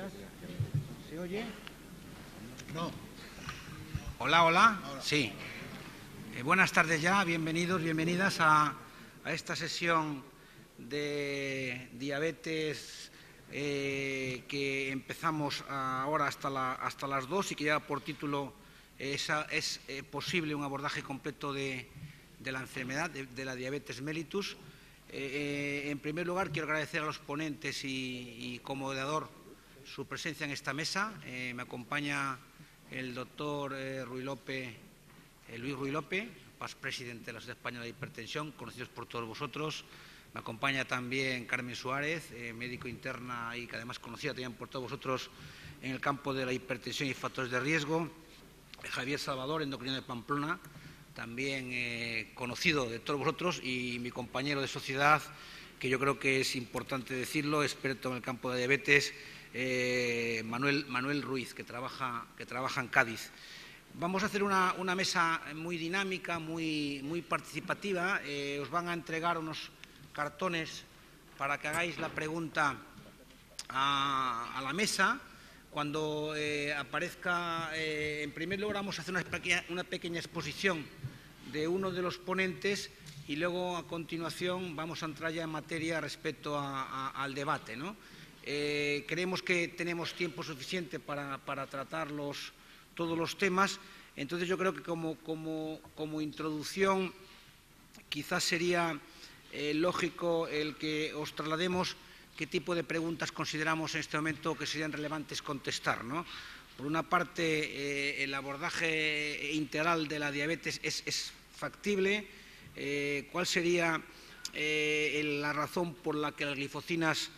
días. ¿Se oye? No. Hola, hola. Sí. Buenas tardes ya, bienvenidos, bienvenidas a esta sesión de diabetes que empezamos ahora hasta las 2 y que lleva por título ¿Es posible un abordaje completo de la enfermedad, de la diabetes mellitus? En primer lugar, quiero agradecer a los ponentes y como moderador su presencia en esta mesa. Me acompaña el doctor Luis Ruy López, past presidente de la Sociedad Española de Hipertensión, conocidos por todos vosotros. Me acompaña también Carmen Suárez, médico interna y que además conocida también por todos vosotros en el campo de la hipertensión y factores de riesgo. Javier Salvador, endocrino de Pamplona, también conocido de todos vosotros, y mi compañero de sociedad, que yo creo que es importante decirlo, experto en el campo de diabetes, Manuel Ruiz, que trabaja en Cádiz. Vamos a hacer una mesa muy dinámica, muy participativa. Os van a entregar unos cartones para que hagáis la pregunta a la mesa. Cuando aparezca, en primer lugar, vamos a hacer una pequeña exposición de uno de los ponentes y luego, a continuación, vamos a entrar ya en materia respecto al debate, ¿no? Creemos que tenemos tiempo suficiente para tratar todos los temas. Entonces, yo creo que como introducción quizás sería lógico el que os traslademos qué tipo de preguntas consideramos en este momento que serían relevantes contestar, ¿no? Por una parte, el abordaje integral de la diabetes es factible. ¿Cuál sería la razón por la que las glifocinas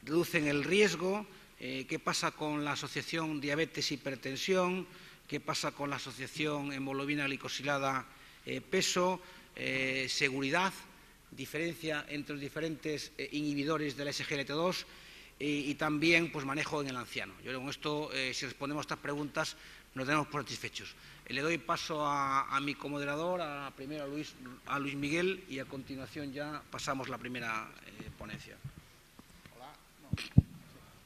reducen el riesgo? ¿Qué pasa con la asociación diabetes-hipertensión? ¿Qué pasa con la asociación hemoglobina glicosilada peso? Seguridad, diferencia entre los diferentes inhibidores del SGLT2 y también pues, manejo en el anciano. Yo creo que con esto, si respondemos a estas preguntas, nos daremos por satisfechos. Le doy paso a mi comoderador, primero a Luis Miguel, y a continuación ya pasamos la primera ponencia.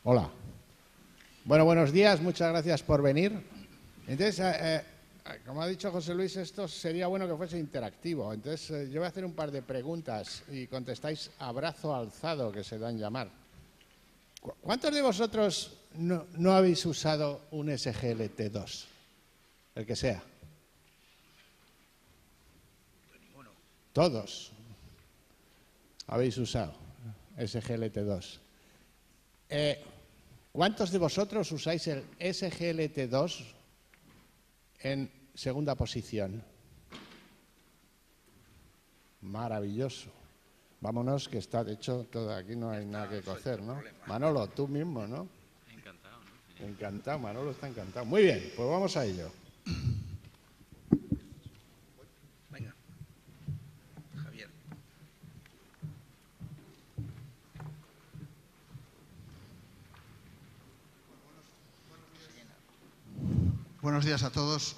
Hola. Bueno, buenos días, muchas gracias por venir. Entonces, como ha dicho José Luis, esto sería bueno que fuese interactivo. Entonces, yo voy a hacer un par de preguntas y contestáis a brazo alzado, que se dan llamar. ¿Cuántos de vosotros no habéis usado un SGLT2? El que sea. Todos habéis usado SGLT2. ¿Cuántos de vosotros usáis el SGLT2 en segunda posición? Maravilloso. Vámonos, que está hecho todo. Aquí no hay nada que cocer, ¿no? Manolo, tú mismo, ¿no? Encantado, ¿no? Encantado, Manolo está encantado. Muy bien, pues vamos a ello. Venga, Javier. Buenos días a todos.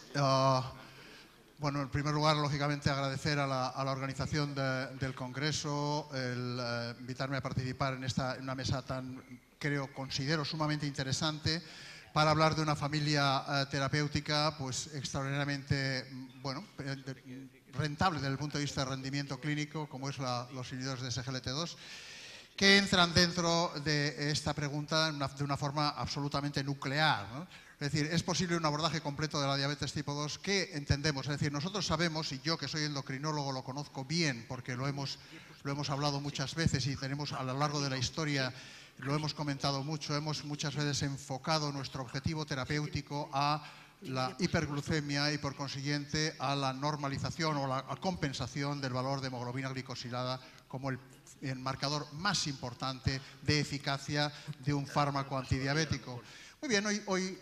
Bueno, en primer lugar, lógicamente, agradecer a la organización del Congreso el invitarme a participar en una mesa considero sumamente interesante para hablar de una familia terapéutica pues extraordinariamente, bueno, rentable desde el punto de vista de rendimiento clínico, como es los inhibidores de SGLT2, que entran dentro de esta pregunta de una forma absolutamente nuclear, ¿no? Es decir, ¿es posible un abordaje completo de la diabetes tipo 2? ¿Qué entendemos? Es decir, nosotros sabemos, y yo que soy endocrinólogo lo conozco bien porque lo hemos hablado muchas veces y tenemos a lo largo de la historia, lo hemos comentado mucho, hemos muchas veces enfocado nuestro objetivo terapéutico a la hiperglucemia y por consiguiente a la normalización o la compensación del valor de hemoglobina glicosilada como el marcador más importante de eficacia de un fármaco antidiabético. Muy bien, hoy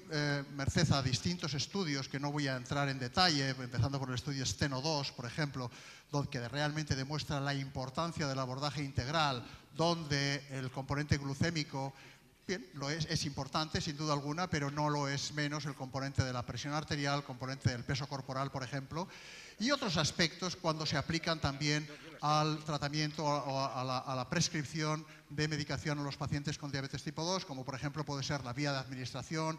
merced a distintos estudios que no voy a entrar en detalle, empezando por el estudio STENO2, por ejemplo, que realmente demuestra la importancia del abordaje integral, donde el componente glucémico, bien, es importante sin duda alguna, pero no lo es menos el componente de la presión arterial, el componente del peso corporal, por ejemplo. y otros aspectos cuando se aplican también al tratamiento o a la prescripción de medicación a los pacientes con diabetes tipo 2, como por ejemplo puede ser la vía de administración,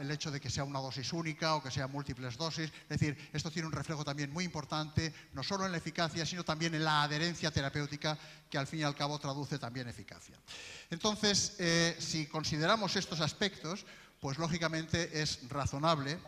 el hecho de que sea una dosis única o que sea múltiples dosis. Es decir, esto tiene un reflejo también muy importante, no solo en la eficacia, sino también en la adherencia terapéutica, que al fin y al cabo traduce también eficacia. Entonces, si consideramos estos aspectos, pues lógicamente es razonable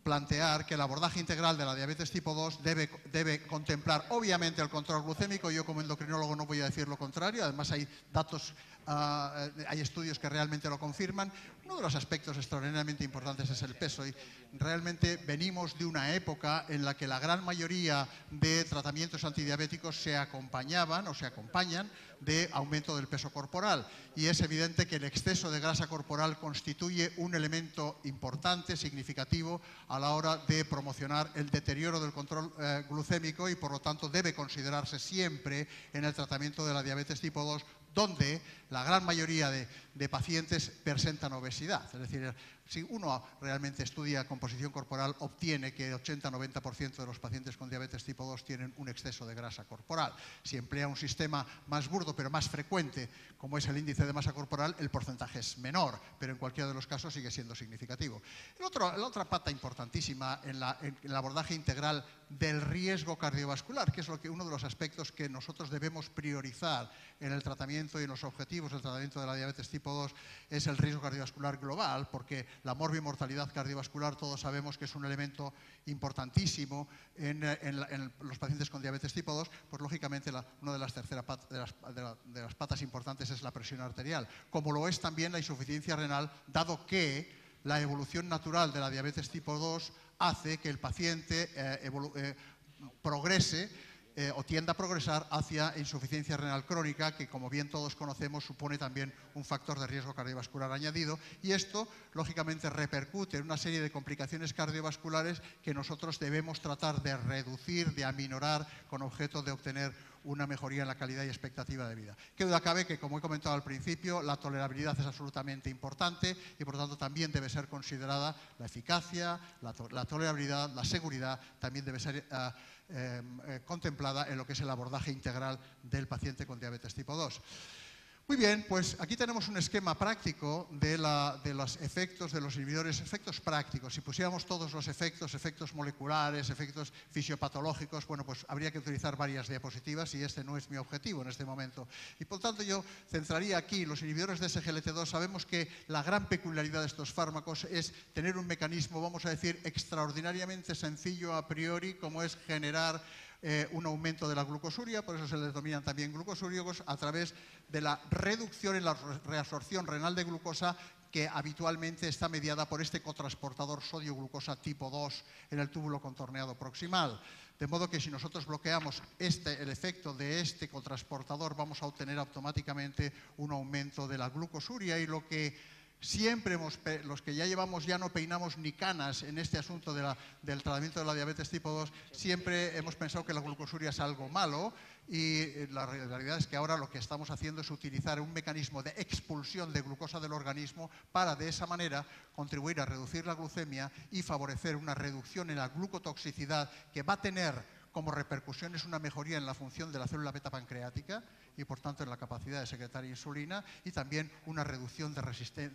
plantear que el abordaje integral de la diabetes tipo 2 debe contemplar obviamente el control glucémico. Yo como endocrinólogo no voy a decir lo contrario, además hay datos, hay estudios que realmente lo confirman. Uno de los aspectos extraordinariamente importantes es el peso, y realmente venimos de una época en la que la gran mayoría de tratamientos antidiabéticos se acompañaban o se acompañan de aumento del peso corporal, y es evidente que el exceso de grasa corporal constituye un elemento importante, significativo a la hora de promocionar el deterioro del control glucémico, y por lo tanto debe considerarse siempre en el tratamiento de la diabetes tipo 2, donde la gran mayoría de pacientes presentan obesidad. Es decir, si uno realmente estudia composición corporal, obtiene que 80-90% de los pacientes con diabetes tipo 2 tienen un exceso de grasa corporal. Si emplea un sistema más burdo pero más frecuente, como es el índice de masa corporal, el porcentaje es menor, pero en cualquiera de los casos sigue siendo significativo. La otra pata importantísima en el abordaje integral del riesgo cardiovascular, que es uno de los aspectos que nosotros debemos priorizar en el tratamiento y en los objetivos del tratamiento de la diabetes tipo 2, es el riesgo cardiovascular global, porque la morbimortalidad cardiovascular todos sabemos que es un elemento importantísimo en los pacientes con diabetes tipo 2, pues lógicamente una de las patas importantes es la presión arterial, como lo es también la insuficiencia renal, dado que la evolución natural de la diabetes tipo 2 hace que el paciente progrese o tienda a progresar hacia insuficiencia renal crónica, que como bien todos conocemos supone también un factor de riesgo cardiovascular añadido, y esto lógicamente repercute en una serie de complicaciones cardiovasculares que nosotros debemos tratar de reducir, de aminorar, con objeto de obtener una mejoría en la calidad y expectativa de vida. Qué duda cabe que, como he comentado al principio, la tolerabilidad es absolutamente importante y por lo tanto también debe ser considerada la eficacia, la tolerabilidad, la seguridad, también debe ser contemplada en lo que es el abordaje integral del paciente con diabetes tipo 2. Muy bien, pues aquí tenemos un esquema práctico de los efectos de los inhibidores, efectos prácticos. Si pusiéramos todos los efectos moleculares, efectos fisiopatológicos, bueno, pues habría que utilizar varias diapositivas y este no es mi objetivo en este momento. Y por tanto yo centraría aquí los inhibidores de SGLT2. Sabemos que la gran peculiaridad de estos fármacos es tener un mecanismo, vamos a decir, extraordinariamente sencillo a priori, como es generar un aumento de la glucosuria, por eso se les denominan también glucosúricos, a través de la reducción en la reabsorción renal de glucosa, que habitualmente está mediada por este cotransportador sodio-glucosa tipo 2 en el túbulo contorneado proximal. De modo que si nosotros bloqueamos el efecto de este cotransportador, vamos a obtener automáticamente un aumento de la glucosuria, y lo que siempre los que ya no peinamos ni canas en este asunto del tratamiento de la diabetes tipo 2, siempre hemos pensado que la glucosuria es algo malo, y la realidad es que ahora lo que estamos haciendo es utilizar un mecanismo de expulsión de glucosa del organismo para de esa manera contribuir a reducir la glucemia y favorecer una reducción en la glucotoxicidad, que va a tener como repercusiones una mejoría en la función de la célula beta pancreática y por tanto en la capacidad de secretar insulina, y también una reducción de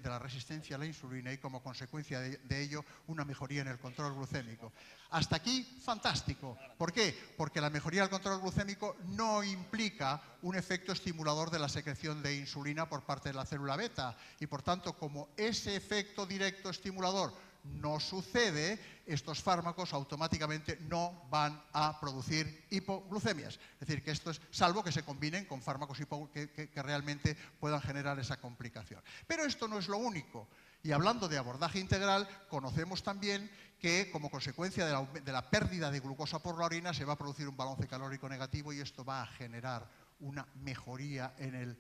la resistencia a la insulina y como consecuencia de ello una mejoría en el control glucémico. Hasta aquí, fantástico. ¿Por qué? Porque la mejoría del control glucémico no implica un efecto estimulador de la secreción de insulina por parte de la célula beta, y por tanto, como ese efecto directo estimulador no sucede, estos fármacos automáticamente no van a producir hipoglucemias. Es decir, que esto es salvo que se combinen con fármacos que realmente puedan generar esa complicación. Pero esto no es lo único. Y hablando de abordaje integral, conocemos también que como consecuencia de la pérdida de glucosa por la orina se va a producir un balance calórico negativo, y esto va a generar una mejoría en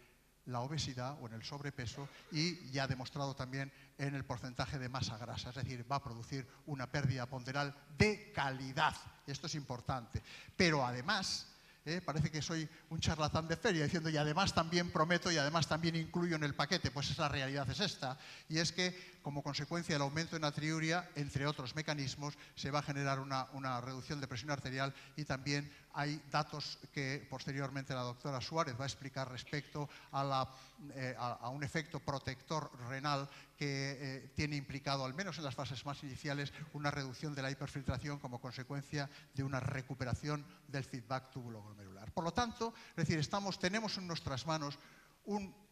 la obesidad o en el sobrepeso, y ya demostrado también en el porcentaje de masa grasa, es decir, va a producir una pérdida ponderal de calidad. Esto es importante. Pero además, parece que soy un charlatán de feria diciendo y además también prometo y además también incluyo en el paquete, pues esa realidad es esta, y es que como consecuencia del aumento de natriuria, entre otros mecanismos, se va a generar una reducción de presión arterial, y también hay datos que posteriormente la doctora Suárez va a explicar respecto a un efecto protector renal que tiene implicado, al menos en las fases más iniciales, una reducción de la hiperfiltración como consecuencia de una recuperación del feedback túbulo-glomerular. Por lo tanto, es decir, tenemos en nuestras manos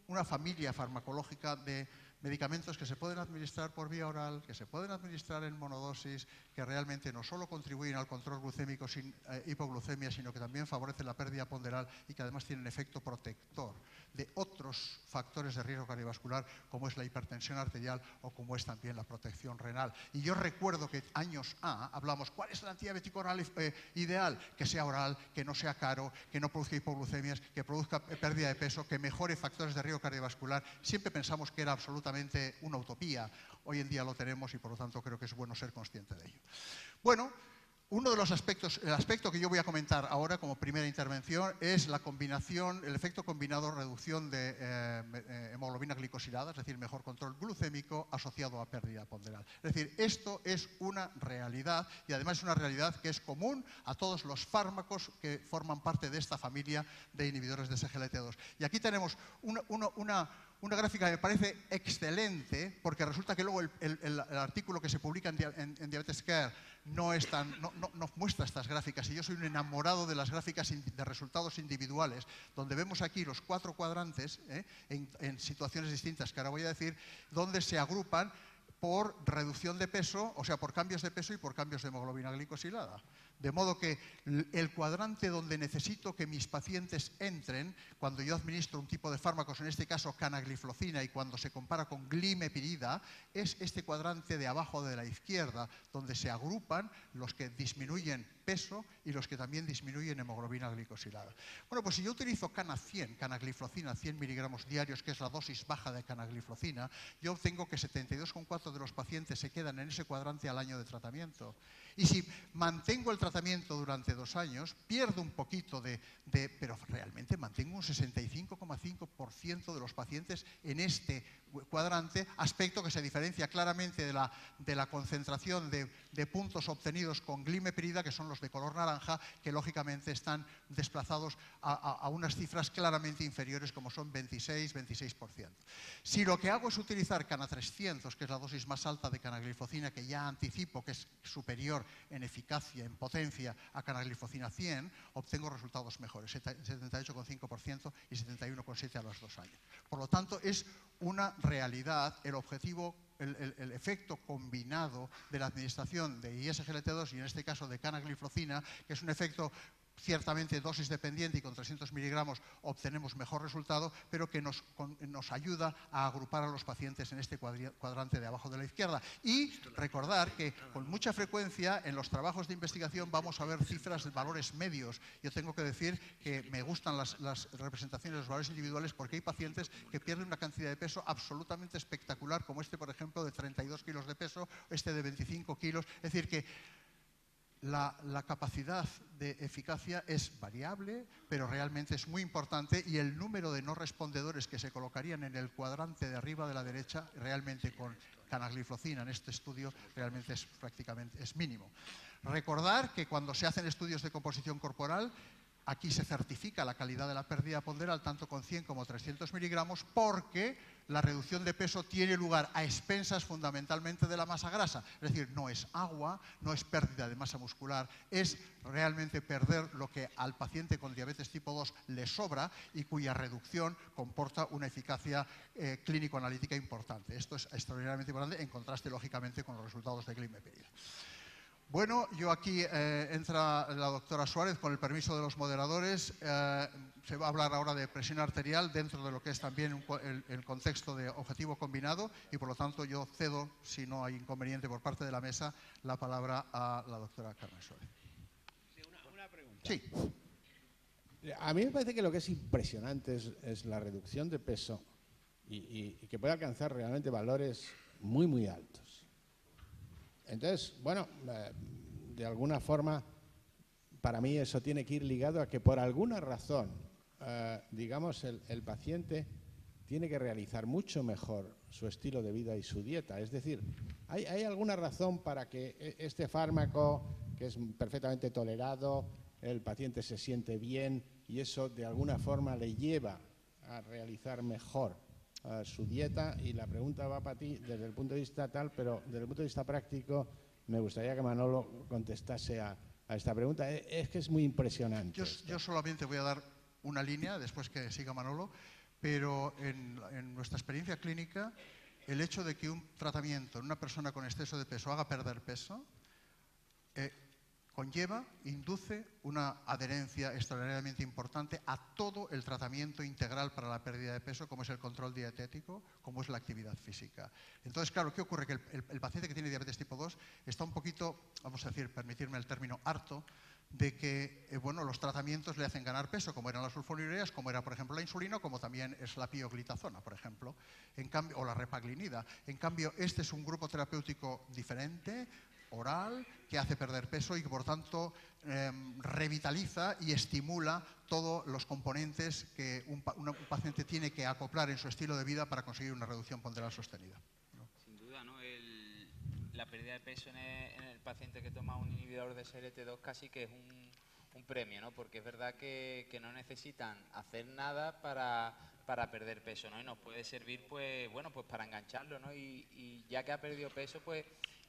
una familia farmacológica de medicamentos que se pueden administrar por vía oral, que se pueden administrar en monodosis, que realmente no solo contribuyen al control glucémico sin hipoglucemia, sino que también favorecen la pérdida ponderal y que además tienen efecto protector de otros factores de riesgo cardiovascular, como es la hipertensión arterial o como es también la protección renal. Y yo recuerdo que años hablamos, ¿cuál es el antidiabético oral ideal? Que sea oral, que no sea caro, que no produzca hipoglucemias, que produzca pérdida de peso, que mejore factores de riesgo cardiovascular. Siempre pensamos que era absolutamente una utopía. Hoy en día lo tenemos y por lo tanto creo que es bueno ser consciente de ello. Bueno, uno de los aspectos, el aspecto que yo voy a comentar ahora como primera intervención es la combinación, el efecto combinado reducción de hemoglobina glicosilada, es decir, mejor control glucémico asociado a pérdida ponderal. Es decir, esto es una realidad y además es una realidad que es común a todos los fármacos que forman parte de esta familia de inhibidores de SGLT2. Y aquí tenemos una gráfica que me parece excelente, porque resulta que luego el artículo que se publica en Diabetes Care no muestra estas gráficas, y yo soy un enamorado de las gráficas de resultados individuales, donde vemos aquí los 4 cuadrantes en situaciones distintas, que ahora voy a decir, donde se agrupan por reducción de peso, o sea, por cambios de peso y por cambios de hemoglobina glicosilada. De modo que el cuadrante donde necesito que mis pacientes entren, cuando yo administro un tipo de fármacos, en este caso canagliflozina, y cuando se compara con glimepirida, es este cuadrante de abajo de la izquierda, donde se agrupan los que disminuyen peso y los que también disminuyen hemoglobina glicosilada. Bueno, pues si yo utilizo canagliflozina, 100 miligramos diarios, que es la dosis baja de canagliflozina, yo obtengo que 72,4 de los pacientes se quedan en ese cuadrante al año de tratamiento. Y si mantengo el tratamiento durante 2 años, pierdo un poquito pero realmente mantengo un 65,5% de los pacientes en este cuadrante, aspecto que se diferencia claramente de la concentración de puntos obtenidos con glimepirida, que son los de color naranja, que lógicamente están desplazados a unas cifras claramente inferiores, como son 26%. Si lo que hago es utilizar cana 300, que es la dosis más alta de canagliflozina, que ya anticipo que es superior en eficacia, en potencia a canagliflozina 100, obtengo resultados mejores, 78,5% y 71,7% a los 2 años. Por lo tanto, es una realidad el objetivo, el efecto combinado de la administración de ISGLT2 y en este caso de canagliflozina, que es un efecto ciertamente dosis dependiente, y con 300 miligramos obtenemos mejor resultado, pero que nos ayuda a agrupar a los pacientes en este cuadrante de abajo de la izquierda. Y recordar que con mucha frecuencia en los trabajos de investigación vamos a ver cifras de valores medios. Yo tengo que decir que me gustan las representaciones de los valores individuales, porque hay pacientes que pierden una cantidad de peso absolutamente espectacular, como este, por ejemplo, de 32 kilos de peso, este de 25 kilos. Es decir, que la capacidad de eficacia es variable, pero realmente es muy importante, y el número de no respondedores que se colocarían en el cuadrante de arriba de la derecha realmente con canagliflozina en este estudio realmente es mínimo. Recordar que cuando se hacen estudios de composición corporal, aquí se certifica la calidad de la pérdida ponderal tanto con 100 como 300 miligramos, porque la reducción de peso tiene lugar a expensas fundamentalmente de la masa grasa. Es decir, no es agua, no es pérdida de masa muscular, es realmente perder lo que al paciente con diabetes tipo 2 le sobra y cuya reducción comporta una eficacia clínico-analítica importante. Esto es extraordinariamente importante, en contraste, lógicamente, con los resultados de glimepirida. Bueno, yo aquí entra la doctora Suárez, con el permiso de los moderadores. Se va a hablar ahora de presión arterial dentro de lo que es también el contexto de objetivo combinado, y por lo tanto yo cedo, si no hay inconveniente por parte de la mesa, la palabra a la doctora Carmen Suárez. Sí, una pregunta. Sí. A mí me parece que lo que es impresionante es la reducción de peso y que puede alcanzar realmente valores muy, muy altos. Entonces, bueno, de alguna forma, para mí eso tiene que ir ligado a que por alguna razón, digamos, el paciente tiene que realizar mucho mejor su estilo de vida y su dieta. Es decir, ¿hay alguna razón para que este fármaco, que es perfectamente tolerado, el paciente se siente bien y eso de alguna forma le lleva a realizar mejor su dieta? Y la pregunta va para ti desde el punto de vista tal, pero desde el punto de vista práctico me gustaría que Manolo contestase a esta pregunta. Es que es muy impresionante. Yo solamente voy a dar una línea, después que siga Manolo, pero en nuestra experiencia clínica, el hecho de que un tratamiento en una persona con exceso de peso haga perder peso, induce una adherencia extraordinariamente importante a todo el tratamiento integral para la pérdida de peso, como es el control dietético, como es la actividad física. Entonces, claro, ¿qué ocurre? Que el paciente que tiene diabetes tipo 2 está un poquito, vamos a decir, permitirme el término, harto de que los tratamientos le hacen ganar peso, como eran las sulfonilureas, como era, por ejemplo, la insulina, como también es la pioglitazona, por ejemplo, o la repaglinida. En cambio, este es un grupo terapéutico diferente, oral, que hace perder peso y que, por tanto, revitaliza y estimula todos los componentes que un paciente tiene que acoplar en su estilo de vida para conseguir una reducción ponderal sostenida. Sin duda, ¿no? La pérdida de peso en el paciente que toma un inhibidor de SGLT2 casi que es un premio, ¿no? Porque es verdad que no necesitan hacer nada para perder peso, ¿no? Y nos puede servir, pues para engancharlo, ¿no? Y ya que ha perdido peso, pues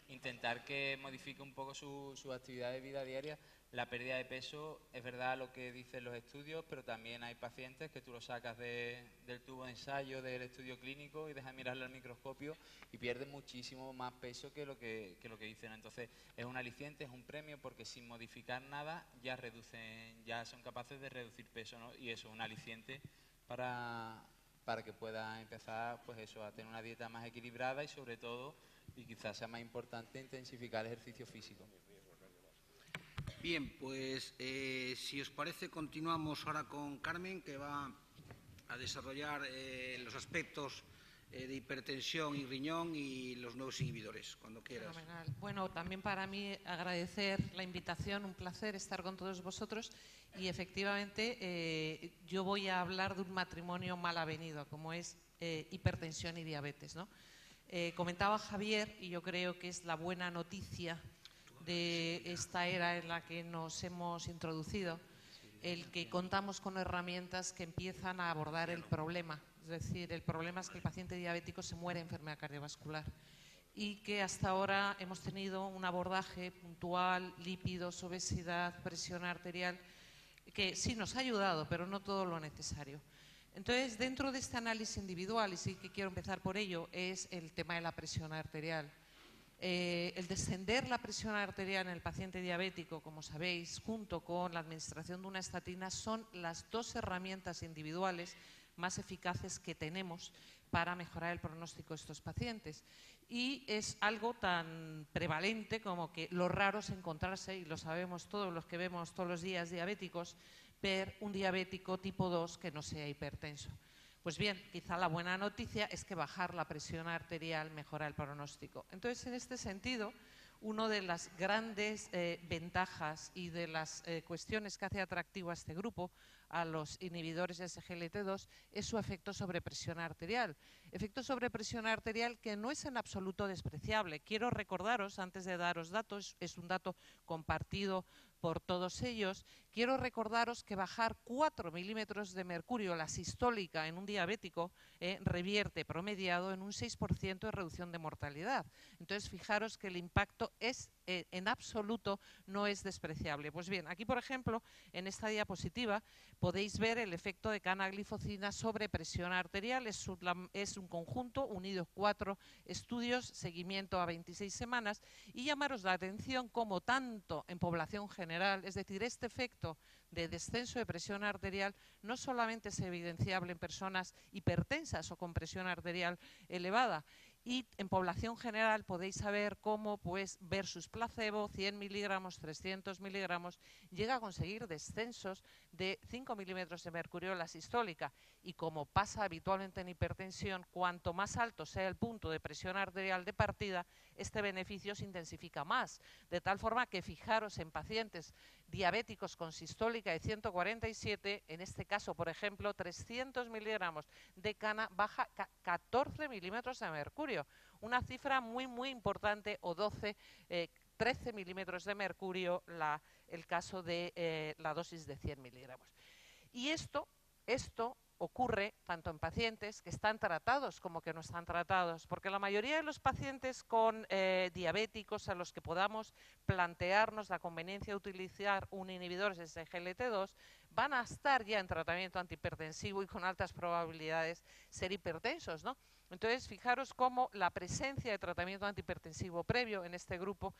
intentar que modifique un poco su actividad de vida diaria. La pérdida de peso es verdad lo que dicen los estudios, pero también hay pacientes que tú lo sacas del tubo de ensayo, del estudio clínico y dejas mirarlo al microscopio y pierden muchísimo más peso que lo que dicen. Entonces es un aliciente, es un premio, porque sin modificar nada ya son capaces de reducir peso, ¿no? Y eso es un aliciente para que pueda empezar a tener una dieta más equilibrada y, sobre todo, y quizás sea más importante, intensificar el ejercicio físico. Bien, pues si os parece, continuamos ahora con Carmen, que va a desarrollar los aspectos de hipertensión y riñón y los nuevos inhibidores, cuando quieras. Fenomenal. Bueno, también para mí agradecer la invitación, un placer estar con todos vosotros, y efectivamente yo voy a hablar de un matrimonio mal avenido, como es hipertensión y diabetes, ¿no? Comentaba Javier, y yo creo que es la buena noticia de esta era en la que nos hemos introducido, el que contamos con herramientas que empiezan a abordar el problema. Es decir, el problema es que el paciente diabético se muere de enfermedad cardiovascular y que hasta ahora hemos tenido un abordaje puntual, lípidos, obesidad, presión arterial, que sí nos ha ayudado, pero no todo lo necesario. Entonces, dentro de este análisis individual, y sí que quiero empezar por ello, es el tema de la presión arterial. El descender la presión arterial en el paciente diabético, como sabéis, junto con la administración de una estatina, son las dos herramientas individuales más eficaces que tenemos para mejorar el pronóstico de estos pacientes. Y es algo tan prevalente como que lo raro es encontrarse, y lo sabemos todos los que vemos todos los días diabéticos, ver un diabético tipo 2 que no sea hipertenso. Pues bien, quizá la buena noticia es que bajar la presión arterial mejora el pronóstico. Entonces, en este sentido, una de las grandes ventajas y de las cuestiones que hace atractivo a este grupo, a los inhibidores de SGLT2, es su efecto sobre presión arterial. Efecto sobre presión arterial que no es en absoluto despreciable. Quiero recordaros, antes de daros datos, es un dato compartido por todos ellos, quiero recordaros que bajar 4 milímetros de mercurio, la sistólica, en un diabético, revierte promediado en un 6% de reducción de mortalidad. Entonces, fijaros que el impacto es en absoluto no es despreciable. Pues bien, aquí, por ejemplo, en esta diapositiva podéis ver el efecto de canaglifosina sobre presión arterial. Es un conjunto, unidos 4 estudios, seguimiento a 26 semanas, y llamaros la atención como tanto en población general, es decir, este efecto de descenso de presión arterial no solamente es evidenciable en personas hipertensas o con presión arterial elevada, y en población general podéis saber cómo, pues, versus placebo, 100 miligramos, 300 miligramos, llega a conseguir descensos de 5 milímetros de mercurio en la sistólica. Y como pasa habitualmente en hipertensión, cuanto más alto sea el punto de presión arterial de partida, este beneficio se intensifica más. De tal forma que, fijaros, en pacientes diabéticos con sistólica de 147, en este caso, por ejemplo, 300 miligramos de cana baja 14 milímetros de mercurio, una cifra muy, muy importante, o 13 milímetros de mercurio el caso de la dosis de 100 miligramos. Y esto ocurre tanto en pacientes que están tratados como que no están tratados, porque la mayoría de los pacientes con diabéticos a los que podamos plantearnos la conveniencia de utilizar un inhibidor de SGLT2 van a estar ya en tratamiento antihipertensivo y con altas probabilidades ser hipertensos, ¿no? Entonces, fijaros cómo la presencia de tratamiento antihipertensivo previo en este grupo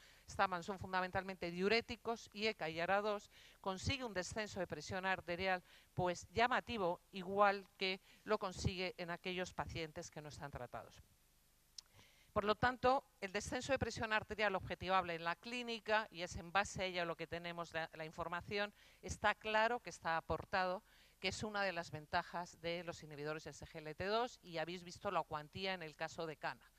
son fundamentalmente diuréticos y ECA y ARA2, consigue un descenso de presión arterial pues llamativo, igual que lo consigue en aquellos pacientes que no están tratados. Por lo tanto, el descenso de presión arterial objetivable en la clínica, y es en base a ella lo que tenemos la información, está claro que está aportado, que es una de las ventajas de los inhibidores SGLT2, y habéis visto la cuantía en el caso de cana.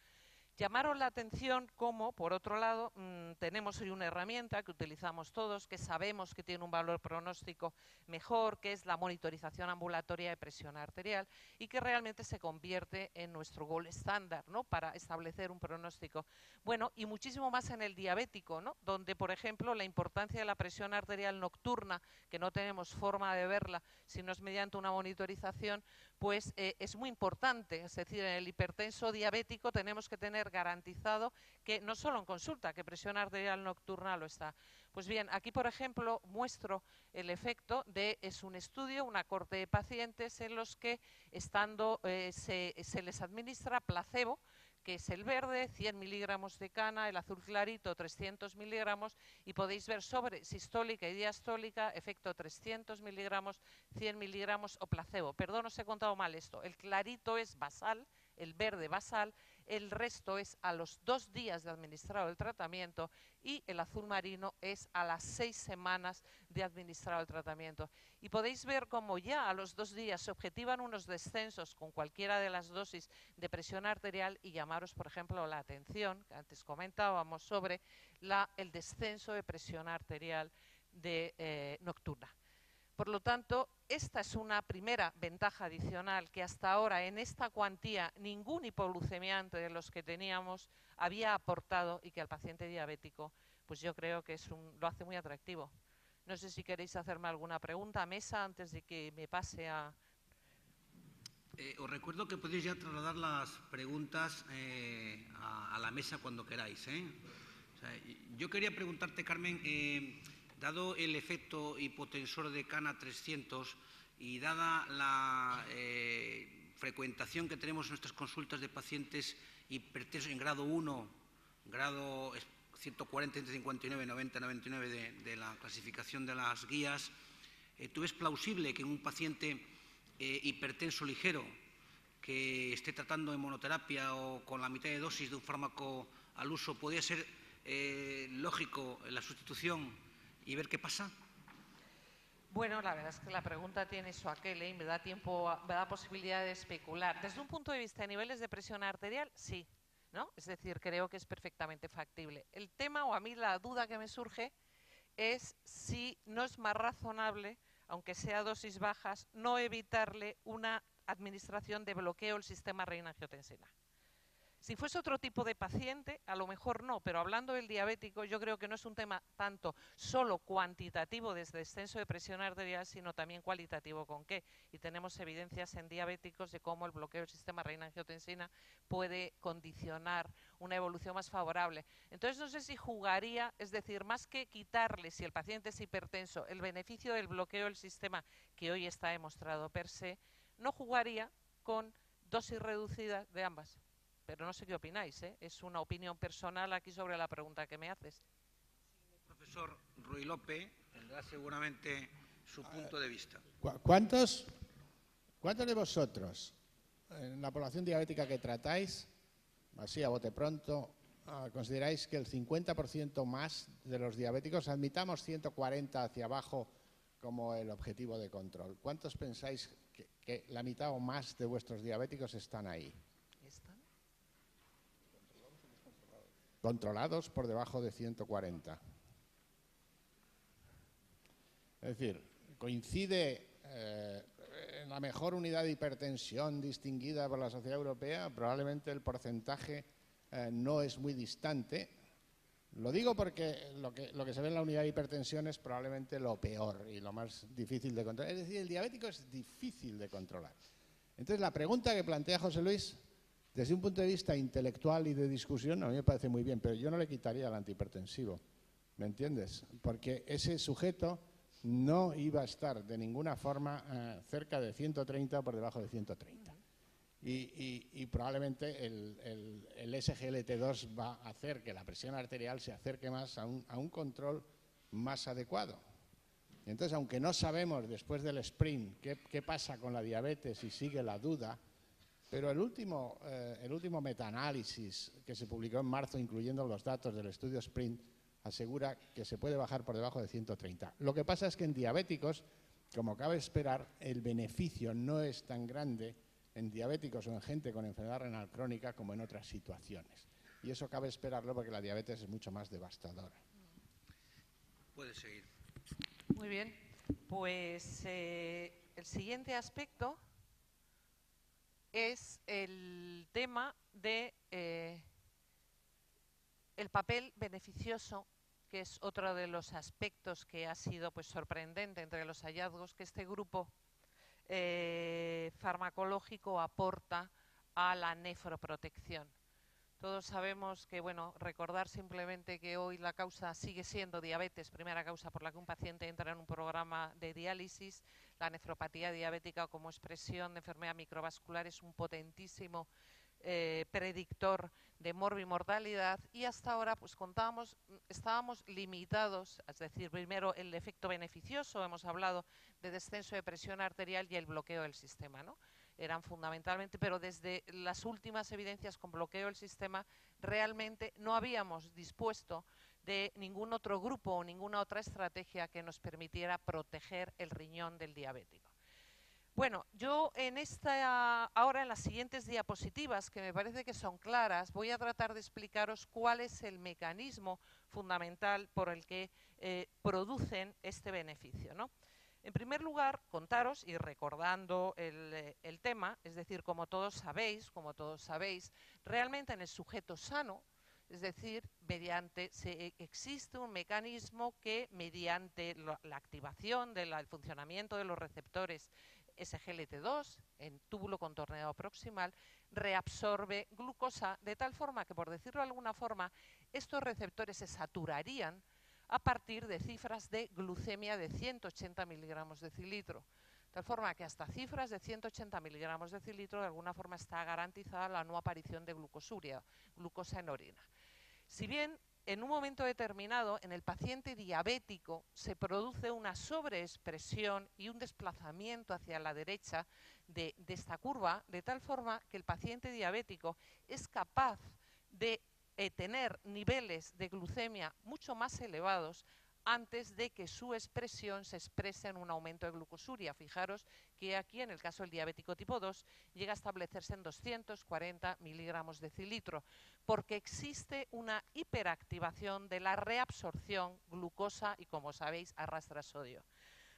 Llamaron la atención como, por otro lado, tenemos hoy una herramienta que utilizamos todos, que sabemos que tiene un valor pronóstico mejor, que es la monitorización ambulatoria de presión arterial, y que realmente se convierte en nuestro gold estándar, ¿no?, para establecer un pronóstico bueno, y muchísimo más en el diabético, ¿no?, donde, por ejemplo, la importancia de la presión arterial nocturna, que no tenemos forma de verla, sino es mediante una monitorización, pues es muy importante. Es decir, en el hipertenso diabético tenemos que tener garantizado que no solo en consulta, que presión arterial nocturna lo está. Pues bien, aquí por ejemplo muestro el efecto es un estudio, una corte de pacientes en los que se les administra placebo, que es el verde, 100 miligramos de cana, el azul clarito 300 miligramos, y podéis ver sobre sistólica y diastólica, efecto 300 miligramos, 100 miligramos o placebo. Perdón, os he contado mal esto, el clarito es basal, el verde basal, el resto es a los 2 días de administrado el tratamiento, y el azul marino es a las 6 semanas de administrado el tratamiento. Y podéis ver cómo ya a los 2 días se objetivan unos descensos con cualquiera de las dosis de presión arterial, y llamaros, por ejemplo, la atención, que antes comentábamos, sobre el descenso de presión arterial nocturna. Por lo tanto, esta es una primera ventaja adicional que hasta ahora en esta cuantía ningún hipoglucemiante de los que teníamos había aportado, y que al paciente diabético pues yo creo que lo hace muy atractivo. No sé si queréis hacerme alguna pregunta a mesa antes de que me pase a... Os recuerdo que podéis ya trasladar las preguntas a la mesa cuando queráis, ¿eh? O sea, yo quería preguntarte, Carmen, dado el efecto hipotensor de cana 300 y dada la frecuentación que tenemos en nuestras consultas de pacientes hipertensos en grado 1, grado 140, 159, 90, 99 de la clasificación de las guías, ¿tú ves plausible que en un paciente hipertenso ligero que esté tratando en monoterapia o con la mitad de dosis de un fármaco al uso, podría ser lógico la sustitución y ver qué pasa? Bueno, la verdad es que la pregunta tiene su aquel, y me da posibilidad de especular. Desde un punto de vista de niveles de presión arterial, sí, ¿no? Es decir, creo que es perfectamente factible. El tema, o a mí la duda que me surge, es si no es más razonable, aunque sea dosis bajas, no evitarle una administración de bloqueo del sistema renina-angiotensina. Si fuese otro tipo de paciente, a lo mejor no, pero hablando del diabético, yo creo que no es un tema tanto solo cuantitativo desde descenso de presión arterial, sino también cualitativo. ¿Con qué? Y tenemos evidencias en diabéticos de cómo el bloqueo del sistema renina-angiotensina puede condicionar una evolución más favorable. Entonces no sé si jugaría, es decir, más que quitarle, si el paciente es hipertenso, el beneficio del bloqueo del sistema, que hoy está demostrado per se, no jugaría con dosis reducidas de ambas. Pero no sé qué opináis, ¿eh? Es una opinión personal aquí sobre la pregunta que me haces. El profesor Ruy López tendrá seguramente su punto de vista. ¿Cuántos de vosotros, en la población diabética que tratáis, así a bote pronto, consideráis que el 50% más de los diabéticos, admitamos 140 hacia abajo como el objetivo de control, ¿cuántos pensáis que la mitad o más de vuestros diabéticos están ahí? Controlados por debajo de 140. Es decir, coincide en la mejor unidad de hipertensión distinguida por la Sociedad Europea, probablemente el porcentaje no es muy distante. Lo digo porque lo que se ve en la unidad de hipertensión es probablemente lo peor y lo más difícil de controlar. Es decir, el diabético es difícil de controlar. Entonces, la pregunta que plantea José Luis, desde un punto de vista intelectual y de discusión, a mí me parece muy bien, pero yo no le quitaría el antihipertensivo, ¿me entiendes? Porque ese sujeto no iba a estar de ninguna forma cerca de 130 o por debajo de 130. Y probablemente el SGLT2 va a hacer que la presión arterial se acerque más a un control más adecuado. Entonces, aunque no sabemos después del sprint qué pasa con la diabetes y sigue la duda, pero el último metaanálisis que se publicó en marzo, incluyendo los datos del estudio sprint, asegura que se puede bajar por debajo de 130. Lo que pasa es que en diabéticos, como cabe esperar, el beneficio no es tan grande en diabéticos o en gente con enfermedad renal crónica como en otras situaciones. Y eso cabe esperarlo porque la diabetes es mucho más devastadora. Puedes seguir. Muy bien. Pues el siguiente aspecto es el tema de el papel beneficioso, que es otro de los aspectos que ha sido pues sorprendente entre los hallazgos que este grupo farmacológico aporta a la nefroprotección. Todos sabemos que, bueno, recordar simplemente que hoy la causa sigue siendo diabetes, primera causa por la que un paciente entra en un programa de diálisis. La nefropatía diabética como expresión de enfermedad microvascular es un potentísimo predictor de morbimortalidad, y hasta ahora pues estábamos limitados, es decir, primero el efecto beneficioso, hemos hablado de descenso de presión arterial y el bloqueo del sistema, ¿no? Eran fundamentalmente, pero desde las últimas evidencias con bloqueo del sistema realmente no habíamos dispuesto de ningún otro grupo o ninguna otra estrategia que nos permitiera proteger el riñón del diabético. Bueno, yo ahora en las siguientes diapositivas, que me parece que son claras, voy a tratar de explicaros cuál es el mecanismo fundamental por el que producen este beneficio, ¿no? En primer lugar, contaros y recordando el tema, es decir, como todos sabéis, realmente en el sujeto sano, es decir, existe un mecanismo que mediante la activación del funcionamiento de los receptores SGLT2 en túbulo contorneado proximal, reabsorbe glucosa de tal forma que, por decirlo de alguna forma, estos receptores se saturarían a partir de cifras de glucemia de 180 miligramos de decilitro. De tal forma que hasta cifras de 180 miligramos de decilitro de alguna forma está garantizada la no aparición de glucosuria, glucosa en orina. Si bien en un momento determinado en el paciente diabético se produce una sobreexpresión y un desplazamiento hacia la derecha de esta curva, de tal forma que el paciente diabético es capaz de tener niveles de glucemia mucho más elevados antes de que su expresión se exprese en un aumento de glucosuria. Fijaros que aquí, en el caso del diabético tipo 2, llega a establecerse en 240 miligramos de decilitro, porque existe una hiperactivación de la reabsorción glucosa y, como sabéis, arrastra sodio.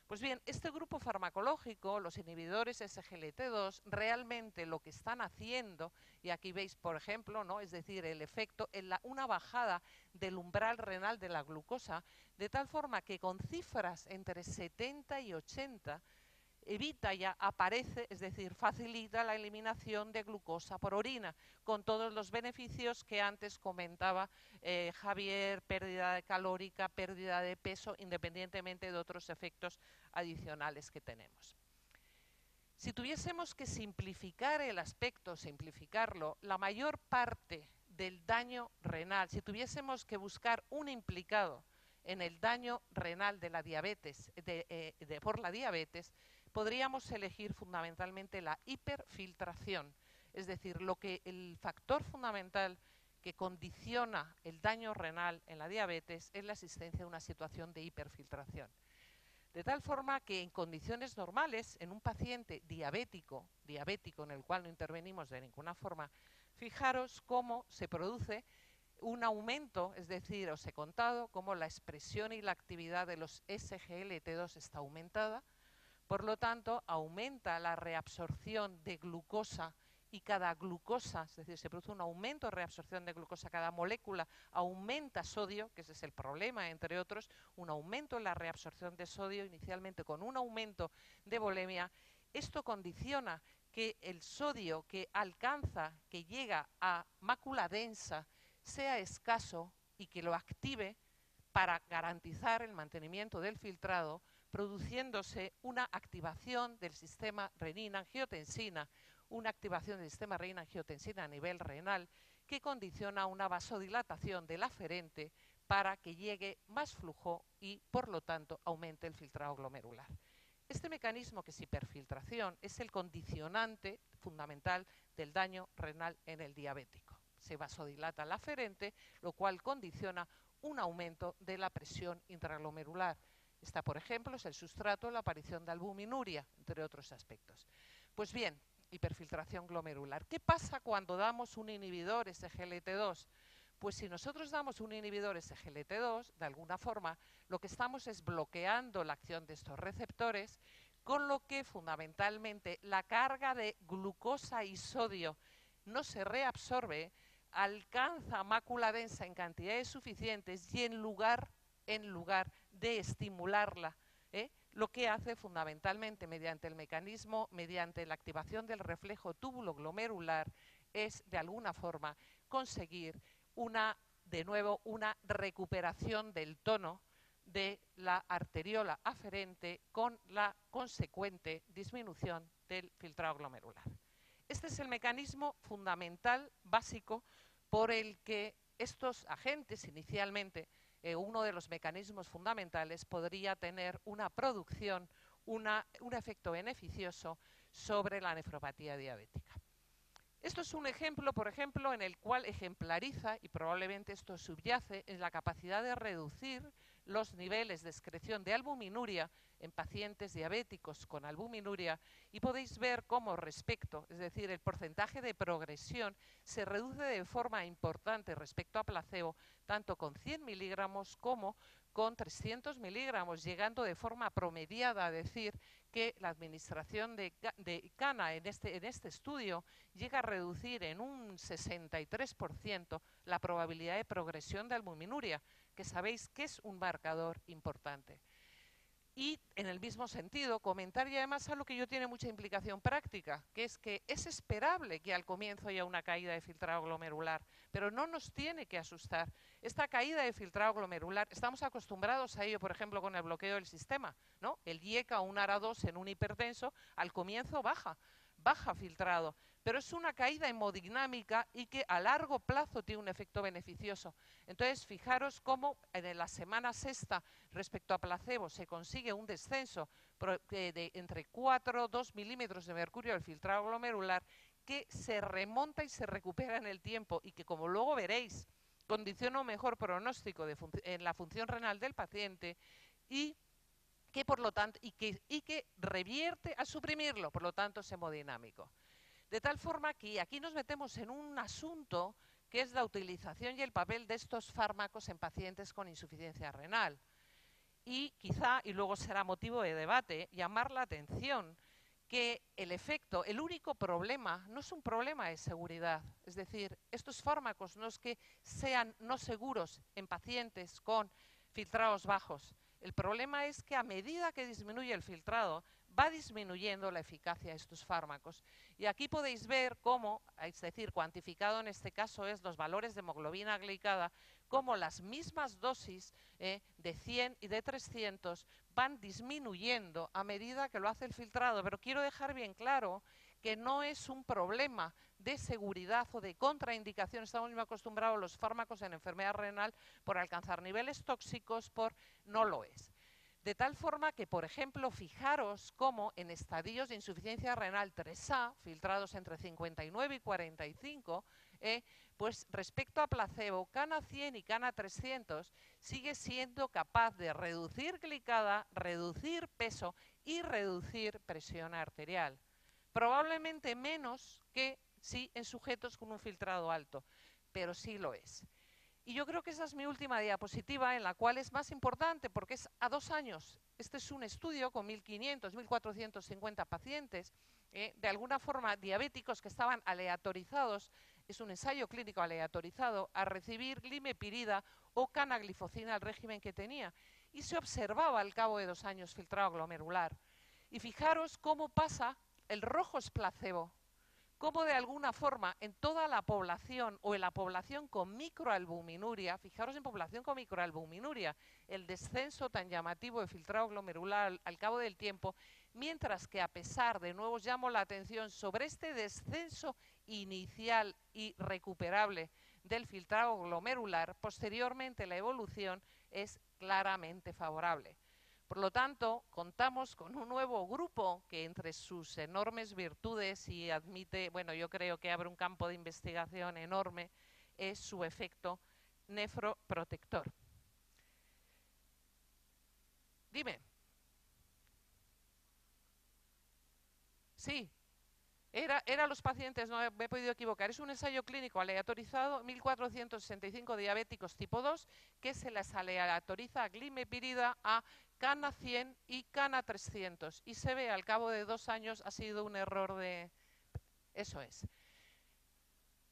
Pues bien, este grupo farmacológico, los inhibidores SGLT2, realmente lo que están haciendo, y aquí veis, por ejemplo, ¿no?, es decir, el efecto en una bajada del umbral renal de la glucosa, de tal forma que con cifras entre 70 y 80 evita ya, aparece, es decir, facilita la eliminación de glucosa por orina, con todos los beneficios que antes comentaba Javier: pérdida calórica, pérdida de peso, independientemente de otros efectos adicionales que tenemos. Si tuviésemos que simplificar el aspecto, simplificarlo, la mayor parte del daño renal, si tuviésemos que buscar un implicado en el daño renal de la diabetes, por la diabetes, podríamos elegir fundamentalmente la hiperfiltración, es decir, el factor fundamental que condiciona el daño renal en la diabetes es la existencia de una situación de hiperfiltración. De tal forma que en condiciones normales, en un paciente diabético en el cual no intervenimos de ninguna forma, fijaros cómo se produce un aumento, es decir, os he contado cómo la expresión y la actividad de los SGLT2 está aumentada, por lo tanto aumenta la reabsorción de glucosa y cada glucosa, es decir, se produce un aumento de reabsorción de glucosa, cada molécula aumenta sodio, que ese es el problema, entre otros, un aumento en la reabsorción de sodio, inicialmente con un aumento de volemia. Esto condiciona que el sodio que alcanza, que llega a mácula densa, sea escaso y que lo active para garantizar el mantenimiento del filtrado, produciéndose una activación del sistema renina-angiotensina, una activación del sistema renina-angiotensina a nivel renal que condiciona una vasodilatación del aferente para que llegue más flujo y, por lo tanto, aumente el filtrado glomerular. Este mecanismo, que es hiperfiltración, es el condicionante fundamental del daño renal en el diabético. Se vasodilata el aferente, lo cual condiciona un aumento de la presión intraglomerular. Esta, por ejemplo, es el sustrato de la aparición de albuminuria, entre otros aspectos. Pues bien, hiperfiltración glomerular. ¿Qué pasa cuando damos un inhibidor SGLT2? Pues si nosotros damos un inhibidor SGLT2, de alguna forma, lo que estamos es bloqueando la acción de estos receptores, con lo que fundamentalmente la carga de glucosa y sodio no se reabsorbe, alcanza mácula densa en cantidades suficientes y en lugar de estimularla, lo que hace fundamentalmente mediante el mecanismo, mediante la activación del reflejo túbulo glomerular, es de alguna forma conseguir de nuevo una recuperación del tono de la arteriola aferente con la consecuente disminución del filtrado glomerular. Este es el mecanismo fundamental, básico, por el que estos agentes inicialmente, uno de los mecanismos fundamentales, podría tener una producción, un efecto beneficioso sobre la nefropatía diabética. Esto es un ejemplo, por ejemplo, en el cual ejemplariza, y probablemente esto subyace, en la capacidad de reducir los niveles de excreción de albuminuria en pacientes diabéticos con albuminuria, y podéis ver cómo respecto, es decir, el porcentaje de progresión se reduce de forma importante respecto a placebo, tanto con 100 miligramos como con 300 miligramos, llegando de forma promediada a decir que la administración de cana en este estudio llega a reducir en un 63% la probabilidad de progresión de albuminuria, que sabéis que es un marcador importante. Y en el mismo sentido, comentar y además algo que yo tiene mucha implicación práctica, que es que es esperable que al comienzo haya una caída de filtrado glomerular, pero no nos tiene que asustar. Esta caída de filtrado glomerular, estamos acostumbrados a ello, por ejemplo, con el bloqueo del sistema, ¿no? El IECA, un ARA2 en un hipertenso, al comienzo baja filtrado, pero es una caída hemodinámica y que a largo plazo tiene un efecto beneficioso. Entonces, fijaros cómo en la semana sexta respecto a placebo se consigue un descenso de entre 4 y 2 milímetros de mercurio del filtrado glomerular, que se remonta y se recupera en el tiempo y que, como luego veréis, condiciona un mejor pronóstico en la función renal del paciente y que por lo tanto y que revierte a suprimirlo, por lo tanto es hemodinámico. De tal forma que aquí nos metemos en un asunto que es la utilización y el papel de estos fármacos en pacientes con insuficiencia renal. Y quizá, y luego será motivo de debate, llamar la atención que el único problema no es un problema de seguridad. Es decir, estos fármacos no es que sean no seguros en pacientes con filtrados bajos. El problema es que a medida que disminuye el filtrado, va disminuyendo la eficacia de estos fármacos. Y aquí podéis ver cómo, es decir, cuantificado en este caso es los valores de hemoglobina glicada, cómo las mismas dosis de 100 y de 300 van disminuyendo a medida que lo hace el filtrado. Pero quiero dejar bien claro que no es un problema de seguridad o de contraindicación. Estamos muy acostumbrados a los fármacos en enfermedad renal por alcanzar niveles tóxicos, no lo es. De tal forma que, por ejemplo, fijaros cómo en estadios de insuficiencia renal 3A, filtrados entre 59 y 45, pues respecto a placebo, cana 100 y cana 300 sigue siendo capaz de reducir glicada, reducir peso y reducir presión arterial. Probablemente menos que en sujetos con un filtrado alto, pero sí lo es. Y yo creo que esa es mi última diapositiva, en la cual es más importante porque es a 2 años. Este es un estudio con 1.500, 1.450 pacientes, de alguna forma diabéticos que estaban aleatorizados, es un ensayo clínico aleatorizado, a recibir glimepirida o canaglifosina al régimen que tenía. Y se observaba al cabo de 2 años filtrado glomerular. Y fijaros cómo pasa, el rojo es placebo, cómo de alguna forma en toda la población o en la población con microalbuminuria, fijaros en población con microalbuminuria, el descenso tan llamativo de filtrado glomerular al cabo del tiempo, mientras que a pesar, de nuevo llamo la atención sobre este descenso inicial y recuperable del filtrado glomerular, posteriormente la evolución es claramente favorable. Por lo tanto, contamos con un nuevo grupo que entre sus enormes virtudes y admite, bueno, yo creo que abre un campo de investigación enorme, es su efecto nefroprotector. Dime. Sí. Era los pacientes, no me he podido equivocar, es un ensayo clínico aleatorizado, 1.465 diabéticos tipo 2, que se les aleatoriza a glimepirida, a Cana 100 y Cana 300. Y se ve al cabo de 2 años ha sido un error de... Eso es.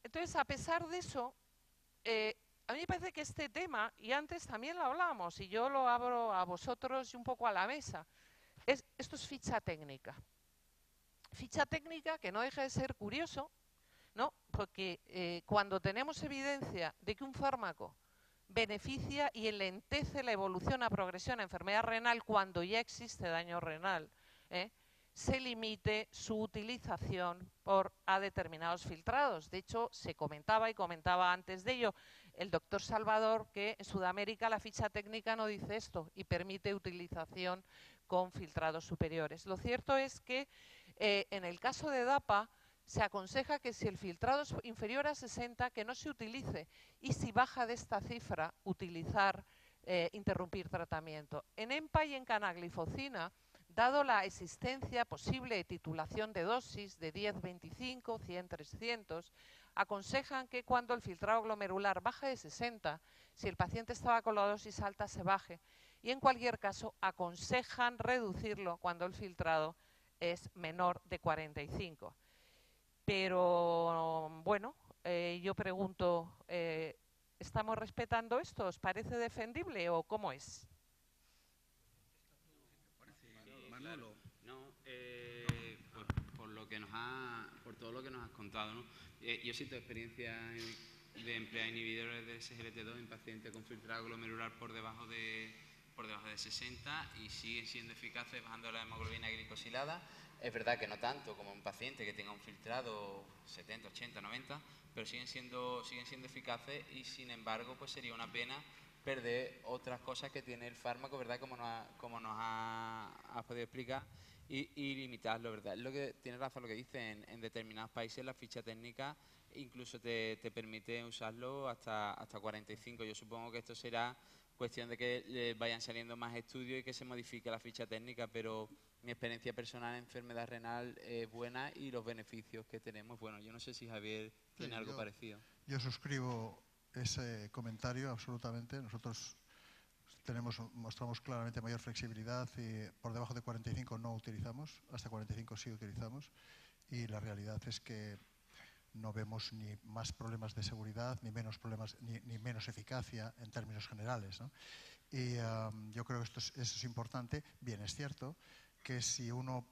Entonces, a pesar de eso, a mí me parece que este tema, y antes también lo hablábamos, y yo lo abro a vosotros y un poco a la mesa, esto es ficha técnica. Ficha técnica que no deja de ser curioso, ¿no? Porque cuando tenemos evidencia de que un fármaco beneficia y enlentece la evolución a progresión a enfermedad renal cuando ya existe daño renal, se limite su utilización a determinados filtrados. De hecho, se comentaba y comentaba antes de ello el doctor Salvador que en Sudamérica la ficha técnica no dice esto y permite utilización con filtrados superiores. Lo cierto es que en el caso de DAPA se aconseja que si el filtrado es inferior a 60 que no se utilice y si baja de esta cifra interrumpir tratamiento. En EMPA y en canaglifosina, dado la existencia posible de titulación de dosis de 10-25, 100-300, aconsejan que cuando el filtrado glomerular baje de 60, si el paciente estaba con la dosis alta se baje y en cualquier caso aconsejan reducirlo cuando el filtrado es menor de 45. Pero bueno, yo pregunto, ¿estamos respetando esto? ¿Os parece defendible o cómo es? Manolo. No, por todo lo que nos has contado, ¿no? Yo sí tengo experiencia de emplear inhibidores de SGLT2 en pacientes con filtrado glomerular por debajo de 60 y siguen siendo eficaces bajando la hemoglobina glicosilada. Es verdad que no tanto como un paciente que tenga un filtrado 70, 80, 90, pero siguen siendo eficaces y sin embargo pues sería una pena perder otras cosas que tiene el fármaco, ¿verdad? Como nos has podido explicar y limitarlo, ¿verdad? Lo que tiene razón lo que dice, en determinados países la ficha técnica incluso te permite usarlo hasta 45. Yo supongo que esto será cuestión de que vayan saliendo más estudios y que se modifique la ficha técnica, pero mi experiencia personal en enfermedad renal es buena y los beneficios que tenemos, bueno, yo no sé si Javier tiene algo parecido. Yo suscribo ese comentario absolutamente. Nosotros mostramos claramente mayor flexibilidad y por debajo de 45 no utilizamos, hasta 45 sí utilizamos y la realidad es que no vemos ni más problemas de seguridad, ni menos problemas, ni menos eficacia en términos generales, ¿no? Y yo creo que eso es importante. Bien, es cierto que si uno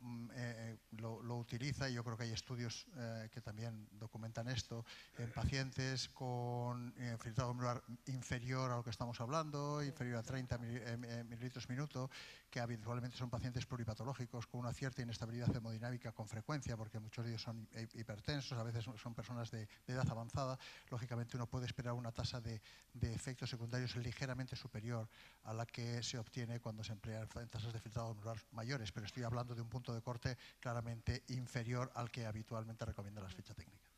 lo utiliza, y yo creo que hay estudios que también documentan esto, en pacientes con filtrado glomerular inferior a lo que estamos hablando, inferior a 30 mililitros minuto, que habitualmente son pacientes pluripatológicos con una cierta inestabilidad hemodinámica con frecuencia, porque muchos de ellos son hipertensos, a veces son personas de edad avanzada, lógicamente uno puede esperar una tasa de efectos secundarios ligeramente superior a la que se obtiene cuando se emplea en tasas de filtrado glomerular mayores, pero estoy hablando de un punto de corte claramente inferior al que habitualmente recomienda la ficha técnica.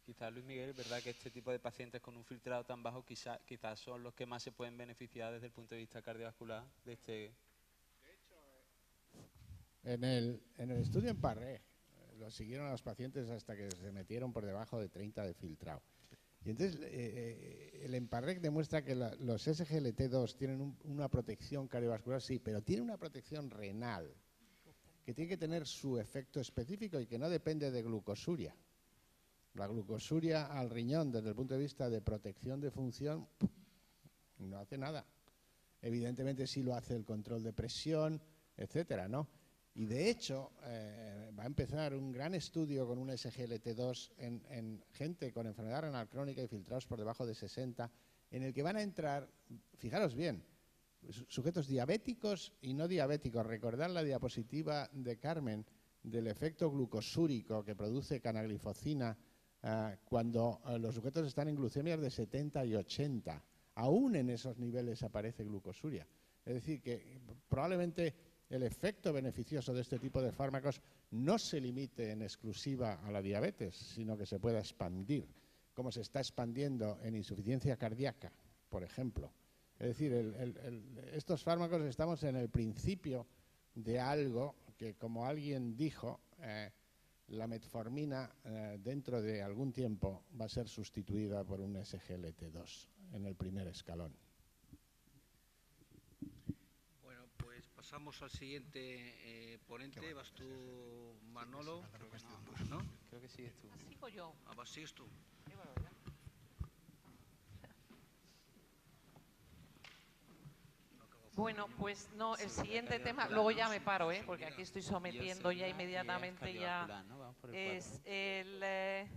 Quizás, Luis Miguel, ¿verdad que este tipo de pacientes con un filtrado tan bajo quizás son los que más se pueden beneficiar desde el punto de vista cardiovascular de este? De hecho, en el estudio en Parré lo siguieron a los pacientes hasta que se metieron por debajo de 30 de filtrado. Y entonces el EMPA-REC demuestra que los SGLT2 tienen una protección cardiovascular, sí, pero tiene una protección renal, que tiene que tener su efecto específico y que no depende de glucosuria. La glucosuria al riñón, desde el punto de vista de protección de función, no hace nada. Evidentemente sí lo hace el control de presión, etcétera, ¿no? Y de hecho va a empezar un gran estudio con un SGLT2 en gente con enfermedad renal crónica y filtrados por debajo de 60, en el que van a entrar, fijaros bien, sujetos diabéticos y no diabéticos. Recordad la diapositiva de Carmen del efecto glucosúrico que produce canaglifosina cuando los sujetos están en glucemias de 70 y 80. Aún en esos niveles aparece glucosuria. Es decir, que probablemente el efecto beneficioso de este tipo de fármacos no se limite en exclusiva a la diabetes, sino que se pueda expandir, como se está expandiendo en insuficiencia cardíaca, por ejemplo. Es decir, estos fármacos estamos en el principio de algo que, como alguien dijo, la metformina dentro de algún tiempo va a ser sustituida por un SGLT2 en el primer escalón. Bueno, pues pasamos al siguiente ponente. ¿Vas tú, Manolo? ¿No? Creo que sigues tú. Sigo yo. ¿Sigues tú? Qué barbaridad. Bueno, pues no, el siguiente tema, luego ya me paro, porque aquí estoy sometiendo ya inmediatamente ya. Es el...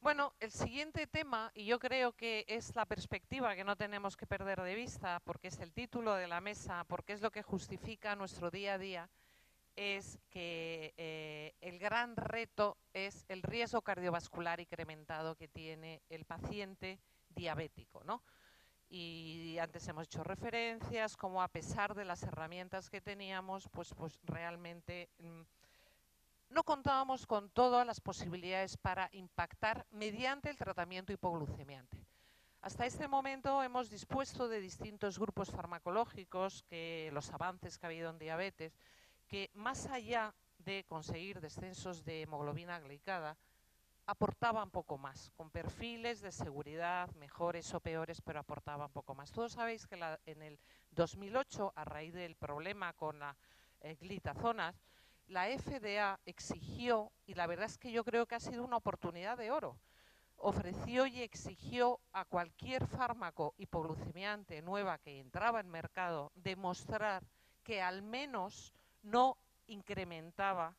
Bueno, el siguiente tema, y yo creo que es la perspectiva que no tenemos que perder de vista, porque es el título de la mesa, porque es lo que justifica nuestro día a día, es que el gran reto es el riesgo cardiovascular incrementado que tiene el paciente diabético, ¿no? Y antes hemos hecho referencias, como a pesar de las herramientas que teníamos, pues realmente no contábamos con todas las posibilidades para impactar mediante el tratamiento hipoglucemiante. Hasta este momento hemos dispuesto de distintos grupos farmacológicos, que los avances que ha habido en diabetes, que más allá de conseguir descensos de hemoglobina glicada, aportaban poco más, con perfiles de seguridad mejores o peores, pero aportaban poco más. Todos sabéis que en el 2008, a raíz del problema con la glitazonas, la FDA exigió, y la verdad es que yo creo que ha sido una oportunidad de oro, ofreció y exigió a cualquier fármaco hipoglucemiante nueva que entraba en mercado demostrar que al menos no incrementaba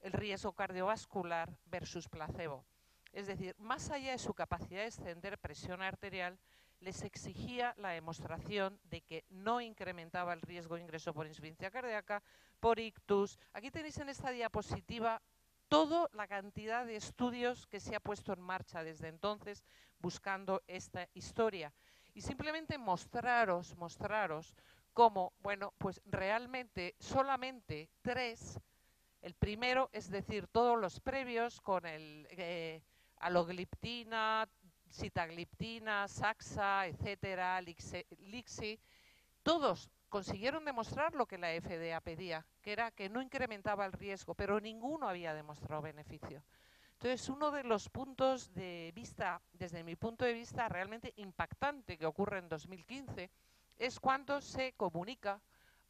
el riesgo cardiovascular versus placebo. Es decir, más allá de su capacidad de extender presión arterial, les exigía la demostración de que no incrementaba el riesgo de ingreso por insuficiencia cardíaca, por ictus. Aquí tenéis en esta diapositiva toda la cantidad de estudios que se ha puesto en marcha desde entonces buscando esta historia. Y simplemente mostraros cómo, bueno, pues realmente solamente 3. El primero, es decir, todos los previos con el alogliptina, sitagliptina, Saxa, etcétera, Lixi, todos consiguieron demostrar lo que la FDA pedía, que era que no incrementaba el riesgo, pero ninguno había demostrado beneficio. Entonces, uno de los puntos de vista, desde mi punto de vista, realmente impactante que ocurre en 2015, es cuando se comunica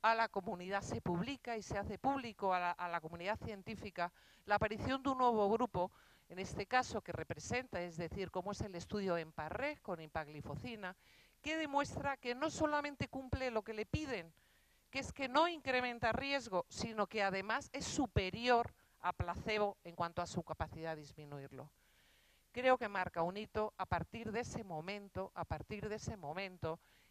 a la comunidad, se publica y se hace público a la comunidad científica la aparición de un nuevo grupo, en este caso que representa, es decir, como es el estudio EMPA-REC con empaglifosina, que demuestra que no solamente cumple lo que le piden, que es que no incrementa riesgo, sino que además es superior a placebo en cuanto a su capacidad de disminuirlo. Creo que marca un hito. A partir de ese momento,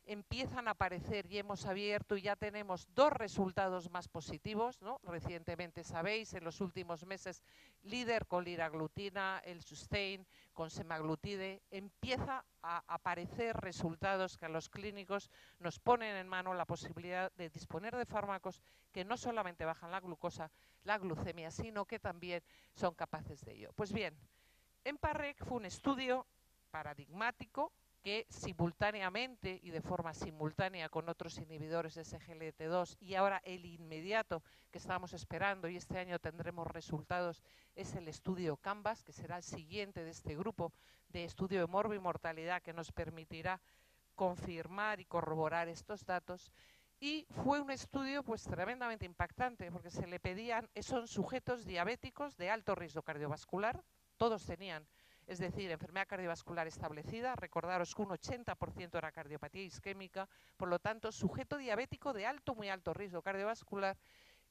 empiezan a aparecer, y hemos abierto y ya tenemos 2 resultados más positivos, ¿no? Recientemente, sabéis, en los últimos meses, líder con liraglutina, el Sustain con semaglutide, empieza a aparecer resultados que a los clínicos nos ponen en mano la posibilidad de disponer de fármacos que no solamente bajan la glucosa, la glucemia, sino que también son capaces de ello. Pues bien, EMPA-REC fue un estudio paradigmático que simultáneamente y de forma simultánea con otros inhibidores de SGLT2 y ahora el inmediato que estamos esperando y este año tendremos resultados es el estudio CANVAS, que será el siguiente de este grupo de estudio de morbimortalidad que nos permitirá confirmar y corroborar estos datos. Y fue un estudio pues tremendamente impactante porque se le pedían, son sujetos diabéticos de alto riesgo cardiovascular, todos tenían, es decir, enfermedad cardiovascular establecida, recordaros que un 80% era cardiopatía isquémica, por lo tanto, sujeto diabético de alto, muy alto riesgo cardiovascular,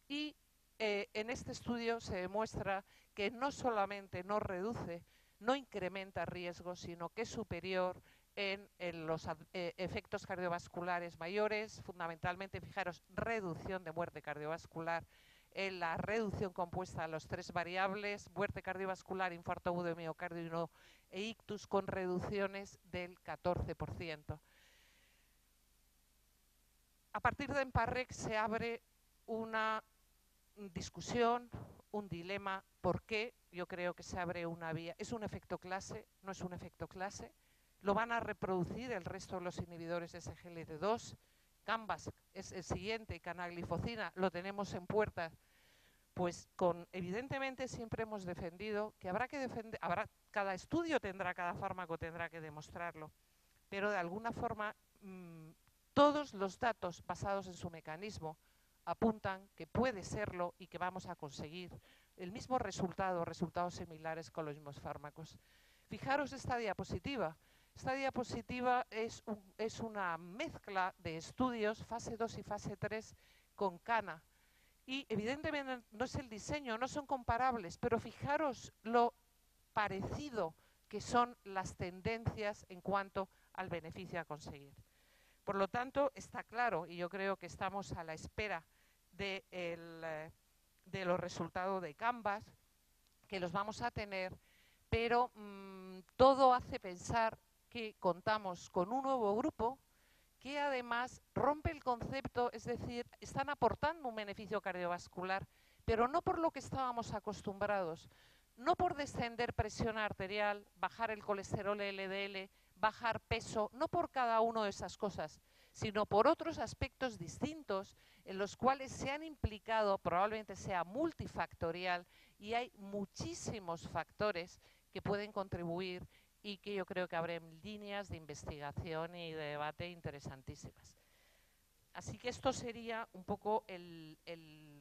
y en este estudio se demuestra que no solamente no reduce, no incrementa riesgo, sino que es superior en los efectos cardiovasculares mayores, fundamentalmente, fijaros, reducción de muerte cardiovascular, en la reducción compuesta de las 3 variables, muerte cardiovascular, infarto agudo de miocardio e ictus, con reducciones del 14%. A partir de EMPA-REC se abre una discusión, un dilema. ¿Por qué? Yo creo que se abre una vía. ¿Es un efecto clase? ¿No es un efecto clase? ¿Lo van a reproducir el resto de los inhibidores de SGLT2? CANVAS es el siguiente, canaglifosina, lo tenemos en puerta. Pues evidentemente siempre hemos defendido que habrá que defender, cada estudio tendrá, cada fármaco tendrá que demostrarlo, pero de alguna forma todos los datos basados en su mecanismo apuntan que puede serlo y que vamos a conseguir el mismo resultado, resultados similares con los mismos fármacos. Fijaros esta diapositiva. Esta diapositiva es una mezcla de estudios, fase 2 y fase 3, con cana. Y evidentemente no es el diseño, no son comparables, pero fijaros lo parecido que son las tendencias en cuanto al beneficio a conseguir. Por lo tanto, está claro, y yo creo que estamos a la espera de los resultados de CANVAS, que los vamos a tener, pero todo hace pensar que contamos con un nuevo grupo que además rompe el concepto, es decir, están aportando un beneficio cardiovascular, pero no por lo que estábamos acostumbrados, no por descender presión arterial, bajar el colesterol LDL, bajar peso, no por cada una de esas cosas, sino por otros aspectos distintos en los cuales se han implicado, probablemente sea multifactorial, y hay muchísimos factores que pueden contribuir y que yo creo que abren líneas de investigación y de debate interesantísimas. Así que esto sería un poco el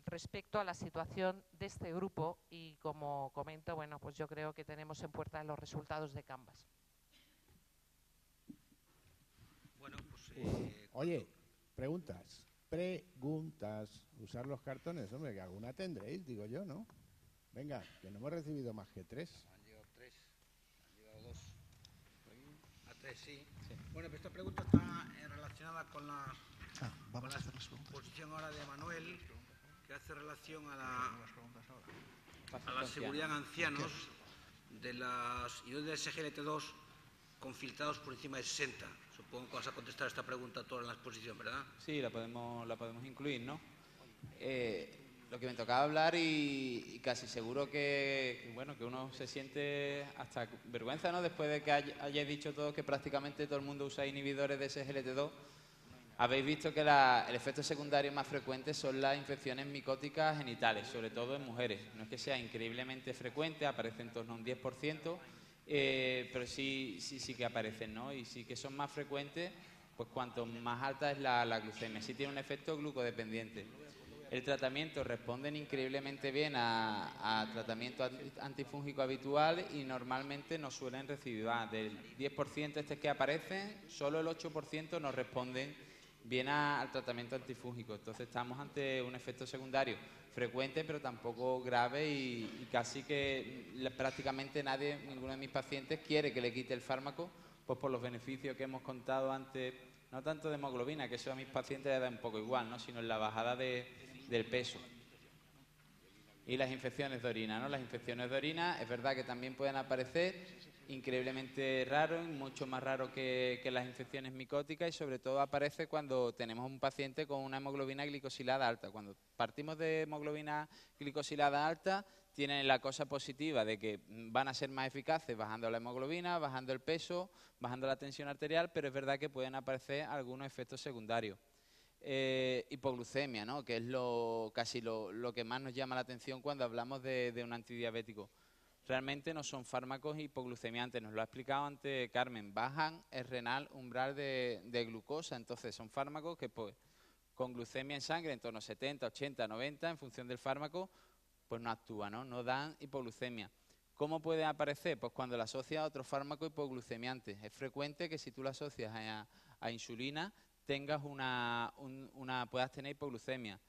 respecto a la situación de este grupo y, como comento, bueno, pues yo creo que tenemos en puerta los resultados de CANVAS. Bueno, pues, oye, preguntas. Usar los cartones, hombre, que alguna tendréis, digo yo, ¿no? Venga, que no hemos recibido más que 3. Han llegado 3, han llegado 2. A 3, sí. Bueno, pues esta pregunta está relacionada con la exposición ahora de Manuel, que hace relación a la seguridad en ancianos de las inhibidores de SGLT2 con filtrados por encima de 60. Supongo que vas a contestar esta pregunta toda en la exposición, ¿verdad? Sí, la podemos incluir, ¿no? Lo que me tocaba hablar y casi seguro que uno se siente hasta vergüenza, ¿no? Después de que hayáis dicho todo que prácticamente todo el mundo usa inhibidores de SGLT2, habéis visto que el efecto secundario más frecuente son las infecciones micóticas genitales, sobre todo en mujeres. No es que sea increíblemente frecuente, aparece en torno a un 10%, pero sí que aparecen, ¿no? Y sí que son más frecuentes, pues cuanto más alta es la glucemia. Sí tiene un efecto glucodependiente. El tratamiento responden increíblemente bien a tratamiento antifúngico habitual y normalmente no suelen recibir más. Del 10% que aparecen, solo el 8% no responden bien al tratamiento antifúngico. Entonces estamos ante un efecto secundario frecuente, pero tampoco grave y casi que prácticamente ninguno de mis pacientes quiere que le quite el fármaco, pues por los beneficios que hemos contado antes, no tanto de hemoglobina, que eso a mis pacientes les da un poco igual, ¿no? Sino en la bajada del peso. Y las infecciones de orina, ¿no? Las infecciones de orina es verdad que también pueden aparecer, increíblemente raro, mucho más raro que las infecciones micóticas, y sobre todo aparece cuando tenemos un paciente con una hemoglobina glicosilada alta. Cuando partimos de hemoglobina glicosilada alta, tienen la cosa positiva de que van a ser más eficaces bajando la hemoglobina, bajando el peso, bajando la tensión arterial, pero es verdad que pueden aparecer algunos efectos secundarios. Hipoglucemia, ¿no? Que es casi lo que más nos llama la atención cuando hablamos de un antidiabético. Realmente no son fármacos hipoglucemiantes, nos lo ha explicado antes Carmen, bajan el renal umbral de glucosa, entonces son fármacos que pues, con glucemia en sangre en torno a 70, 80, 90, en función del fármaco, pues no actúan, ¿no? No dan hipoglucemia. ¿Cómo puede aparecer? Pues cuando la asocias a otro fármaco hipoglucemiante. Es frecuente que si tú la asocias a insulina, tengas puedas tener hipoglucemia.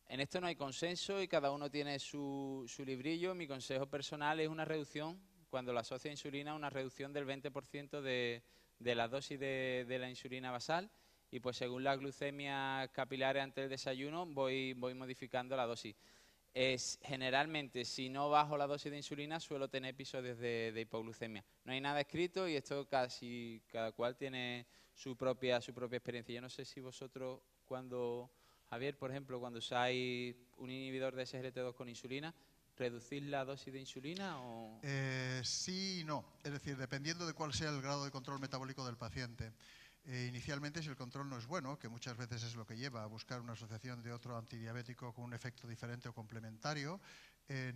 En esto no hay consenso y cada uno tiene su librillo. Mi consejo personal es una reducción, cuando la asocia a insulina, una reducción del 20% de la dosis de la insulina basal. Y pues según las glucemias capilares antes del desayuno, voy modificando la dosis. Generalmente, si no bajo la dosis de insulina, suelo tener episodios de hipoglucemia. No hay nada escrito y esto casi cada cual tiene su propia experiencia. Yo no sé si vosotros Javier, por ejemplo, cuando usáis un inhibidor de SGLT2 con insulina, ¿reducís la dosis de insulina o...? Sí y no. Es decir, dependiendo de cuál sea el grado de control metabólico del paciente. Inicialmente, si el control no es bueno, que muchas veces es lo que lleva a buscar una asociación de otro antidiabético con un efecto diferente o complementario,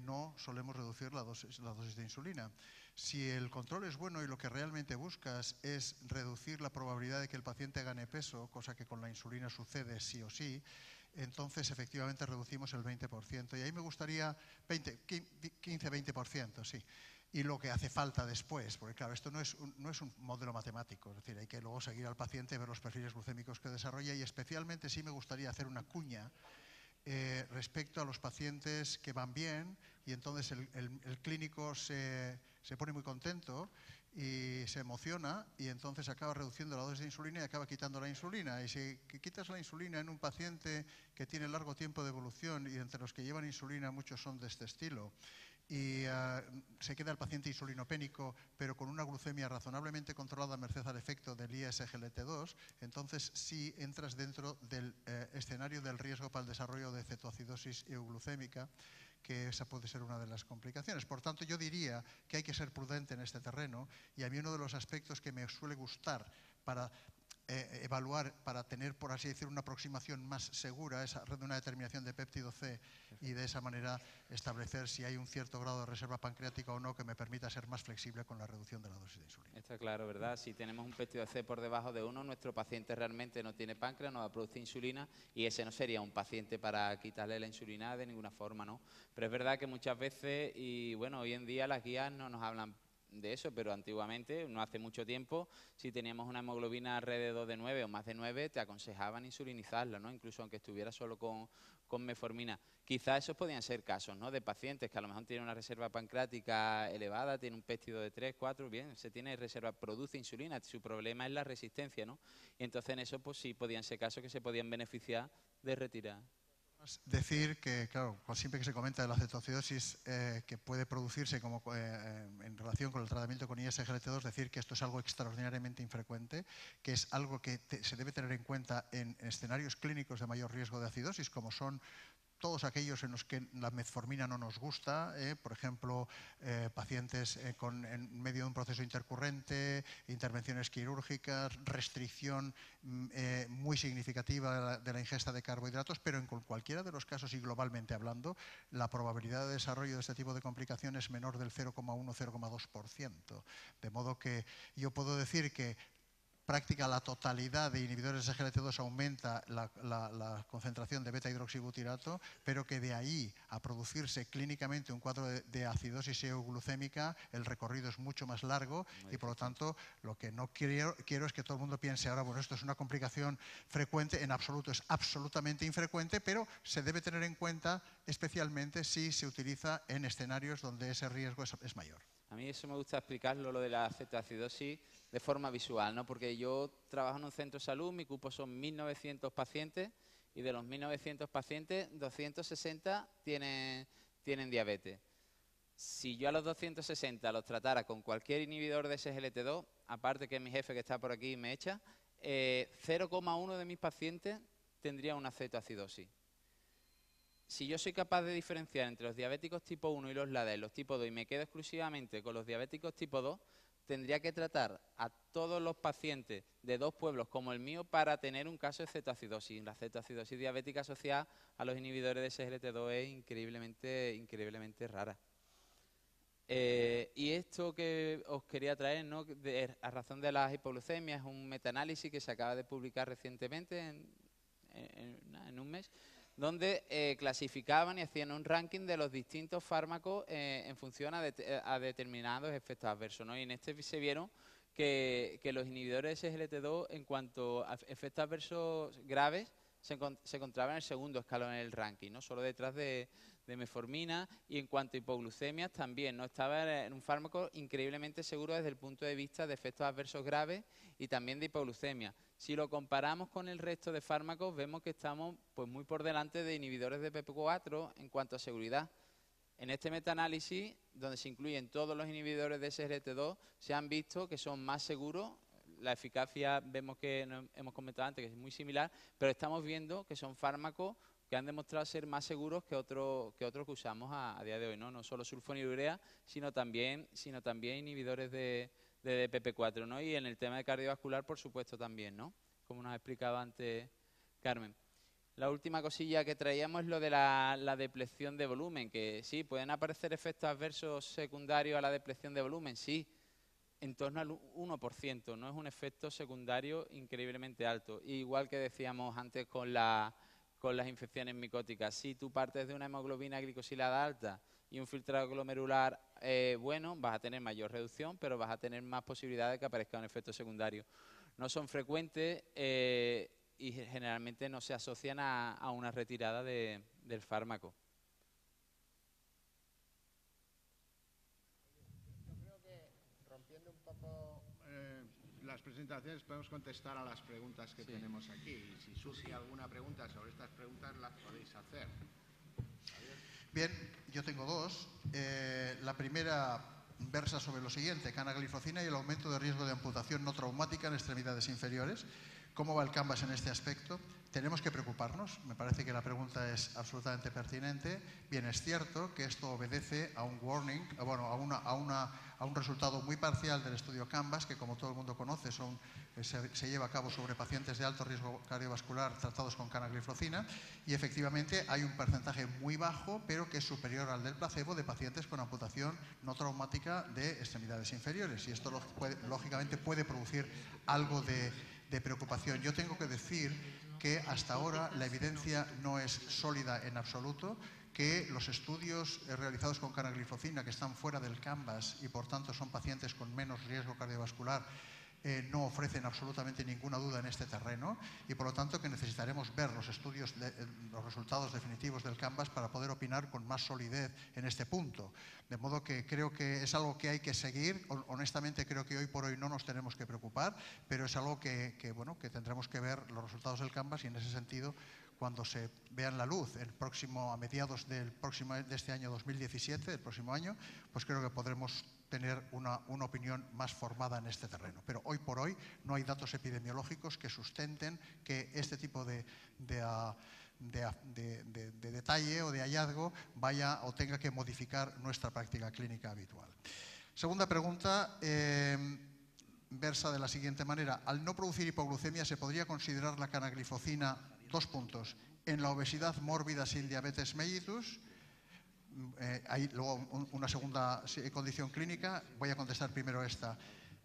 no solemos reducir la dosis de insulina. Si el control es bueno y lo que realmente buscas es reducir la probabilidad de que el paciente gane peso, cosa que con la insulina sucede sí o sí, entonces efectivamente reducimos el 20%. Y ahí me gustaría 15-20%, sí. Y lo que hace falta después, porque claro, esto no es un modelo matemático, es decir, hay que luego seguir al paciente, ver los perfiles glucémicos que desarrolla y especialmente sí me gustaría hacer una cuña respecto a los pacientes que van bien y entonces el clínico se pone muy contento y se emociona y entonces acaba reduciendo la dosis de insulina y acaba quitando la insulina. Y si quitas la insulina en un paciente que tiene largo tiempo de evolución y entre los que llevan insulina muchos son de este estilo, y se queda el paciente insulinopénico, pero con una glucemia razonablemente controlada merced al efecto del ISGLT2, entonces sí entras dentro del escenario del riesgo para el desarrollo de cetoacidosis euglucémica, que esa puede ser una de las complicaciones. Por tanto, yo diría que hay que ser prudente en este terreno y a mí uno de los aspectos que me suele gustar para evaluar, para tener, por así decir, una aproximación más segura, es de una determinación de péptido C y de esa manera establecer si hay un cierto grado de reserva pancreática o no que me permita ser más flexible con la reducción de la dosis de insulina. Está claro, ¿verdad? Si tenemos un péptido C por debajo de 1, nuestro paciente realmente no tiene páncreas, no va a producir insulina y ese no sería un paciente para quitarle la insulina de ninguna forma, ¿no? Pero es verdad que muchas veces, y bueno, hoy en día las guías no nos hablan de eso, pero antiguamente, no hace mucho tiempo, si teníamos una hemoglobina alrededor de 9 o más de 9, te aconsejaban insulinizarla, ¿no? Incluso aunque estuviera solo con metformina. Quizás esos podían ser casos, ¿no? De pacientes que a lo mejor tienen una reserva pancreática elevada, tienen un péptido de 3, 4, bien, se tiene reserva, produce insulina, su problema es la resistencia, ¿no? Y entonces en eso pues sí podían ser casos que se podían beneficiar de retirar. Decir que, claro, siempre que se comenta de la cetoacidosis que puede producirse en relación con el tratamiento con ISGLT2, decir que esto es algo extraordinariamente infrecuente, que es algo que se debe tener en cuenta en escenarios clínicos de mayor riesgo de acidosis, como son todos aquellos en los que la metformina no nos gusta, por ejemplo, pacientes en medio de un proceso intercurrente, intervenciones quirúrgicas, restricción muy significativa de la ingesta de carbohidratos, pero en cualquiera de los casos y globalmente hablando, la probabilidad de desarrollo de este tipo de complicaciones es menor del 0,1-0,2%. De modo que yo puedo decir que la totalidad de inhibidores de SGLT2 aumenta la concentración de beta-hidroxibutirato, pero que de ahí a producirse clínicamente un cuadro de acidosis euglucémica, el recorrido es mucho más largo y por lo tanto lo que no quiero es que todo el mundo piense ahora, bueno, esto es una complicación frecuente, en absoluto es absolutamente infrecuente, pero se debe tener en cuenta especialmente si se utiliza en escenarios donde ese riesgo es mayor. A mí eso me gusta explicarlo, lo de la cetoacidosis, de forma visual, ¿no? Porque yo trabajo en un centro de salud, mi cupo son 1.900 pacientes y de los 1.900 pacientes, 260 tienen diabetes. Si yo a los 260 los tratara con cualquier inhibidor de SGLT2, aparte que mi jefe que está por aquí me echa, 0,1 de mis pacientes tendría una cetoacidosis. Si yo soy capaz de diferenciar entre los diabéticos tipo 1 y los LADA y los tipo 2 y me quedo exclusivamente con los diabéticos tipo 2, tendría que tratar a todos los pacientes de 2 pueblos como el mío para tener un caso de cetoacidosis. La cetoacidosis diabética asociada a los inhibidores de SGLT2 es increíblemente rara. Y esto que os quería traer, ¿no?, a razón de las hipoglucemias, es un metaanálisis que se acaba de publicar recientemente, en un mes, donde clasificaban y hacían un ranking de los distintos fármacos en función a determinados efectos adversos, ¿no? Y en este se vieron que los inhibidores de SGLT2, en cuanto a efectos adversos graves, se encontraban en el segundo escalón en el ranking, ¿no?, solo detrás de metformina, y en cuanto a hipoglucemias también, ¿no?, estaba en un fármaco increíblemente seguro desde el punto de vista de efectos adversos graves y también de hipoglucemia. Si lo comparamos con el resto de fármacos, vemos que estamos pues muy por delante de inhibidores de PP4 en cuanto a seguridad. En este metaanálisis, donde se incluyen todos los inhibidores de SGLT2, se han visto que son más seguros. La eficacia vemos que hemos comentado antes que es muy similar, pero estamos viendo que son fármacos que han demostrado ser más seguros que otros que usamos a día de hoy, ¿no? No solo sulfonilurea, sino también inhibidores de PP4, ¿no? Y en el tema de cardiovascular, por supuesto, también, ¿no?, como nos ha explicado antes Carmen. La última cosilla que traíamos es lo de la depleción de volumen, que sí, pueden aparecer efectos adversos secundarios a la depleción de volumen, sí, en torno al 1%, no es un efecto secundario increíblemente alto. Igual que decíamos antes con las infecciones micóticas, si tú partes de una hemoglobina glicosilada alta y un filtrado glomerular bueno, vas a tener mayor reducción, pero vas a tener más posibilidad de que aparezca un efecto secundario. No son frecuentes y generalmente no se asocian a una retirada del fármaco. Yo creo que, rompiendo un poco las presentaciones, podemos contestar a las preguntas que tenemos aquí. Y si surge alguna pregunta sobre estas preguntas, las podéis hacer. Bien, yo tengo dos. La primera versa sobre lo siguiente: canagliflozina y el aumento de riesgo de amputación no traumática en extremidades inferiores. ¿Cómo va el Canvas en este aspecto? ¿Tenemos que preocuparnos? Me parece que la pregunta es absolutamente pertinente. Bien, es cierto que esto obedece a un warning, bueno, a un resultado muy parcial del estudio Canvas, que como todo el mundo conoce se lleva a cabo sobre pacientes de alto riesgo cardiovascular tratados con canagliflozina, y efectivamente hay un porcentaje muy bajo, pero que es superior al del placebo, de pacientes con amputación no traumática de extremidades inferiores, y esto lógicamente puede producir algo de preocupación. Yo tengo que decir que hasta ahora la evidencia no es sólida en absoluto, que los estudios realizados con canagliflozina, que están fuera del Canvas y por tanto son pacientes con menos riesgo cardiovascular, no ofrecen absolutamente ninguna duda en este terreno, y por lo tanto que necesitaremos ver los estudios, los resultados definitivos del Canvas para poder opinar con más solidez en este punto. De modo que creo que es algo que hay que seguir. Honestamente creo que hoy por hoy no nos tenemos que preocupar, pero es algo que tendremos que ver los resultados del Canvas, y en ese sentido, cuando se vean la luz a mediados de este año 2017, el próximo año, pues creo que podremos tener una opinión más formada en este terreno. Pero hoy por hoy no hay datos epidemiológicos que sustenten que este tipo de detalle o de hallazgo vaya o tenga que modificar nuestra práctica clínica habitual. Segunda pregunta, versa de la siguiente manera: al no producir hipoglucemia, ¿se podría considerar la canagliflozina, dos puntos, en la obesidad mórbida sin diabetes mellitus? Hay luego una segunda condición clínica. Voy a contestar primero esta.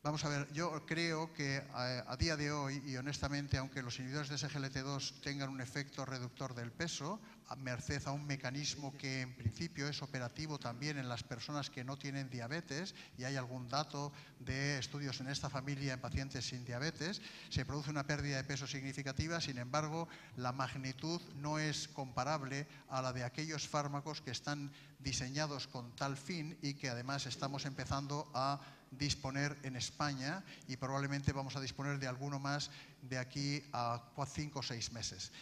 Vamos a ver, yo creo que a día de hoy, y honestamente, aunque los inhibidores de SGLT2 tengan un efecto reductor del peso, a merced a un mecanismo que en principio es operativo también en las personas que no tienen diabetes, y hay algún dato de estudios en esta familia en pacientes sin diabetes, se produce una pérdida de peso significativa. Sin embargo, la magnitud no es comparable a la de aquellos fármacos que están diseñados con tal fin y que además estamos empezando a disponer en España, y probablemente vamos a disponer de alguno más de aquí a 5 o 6 meses.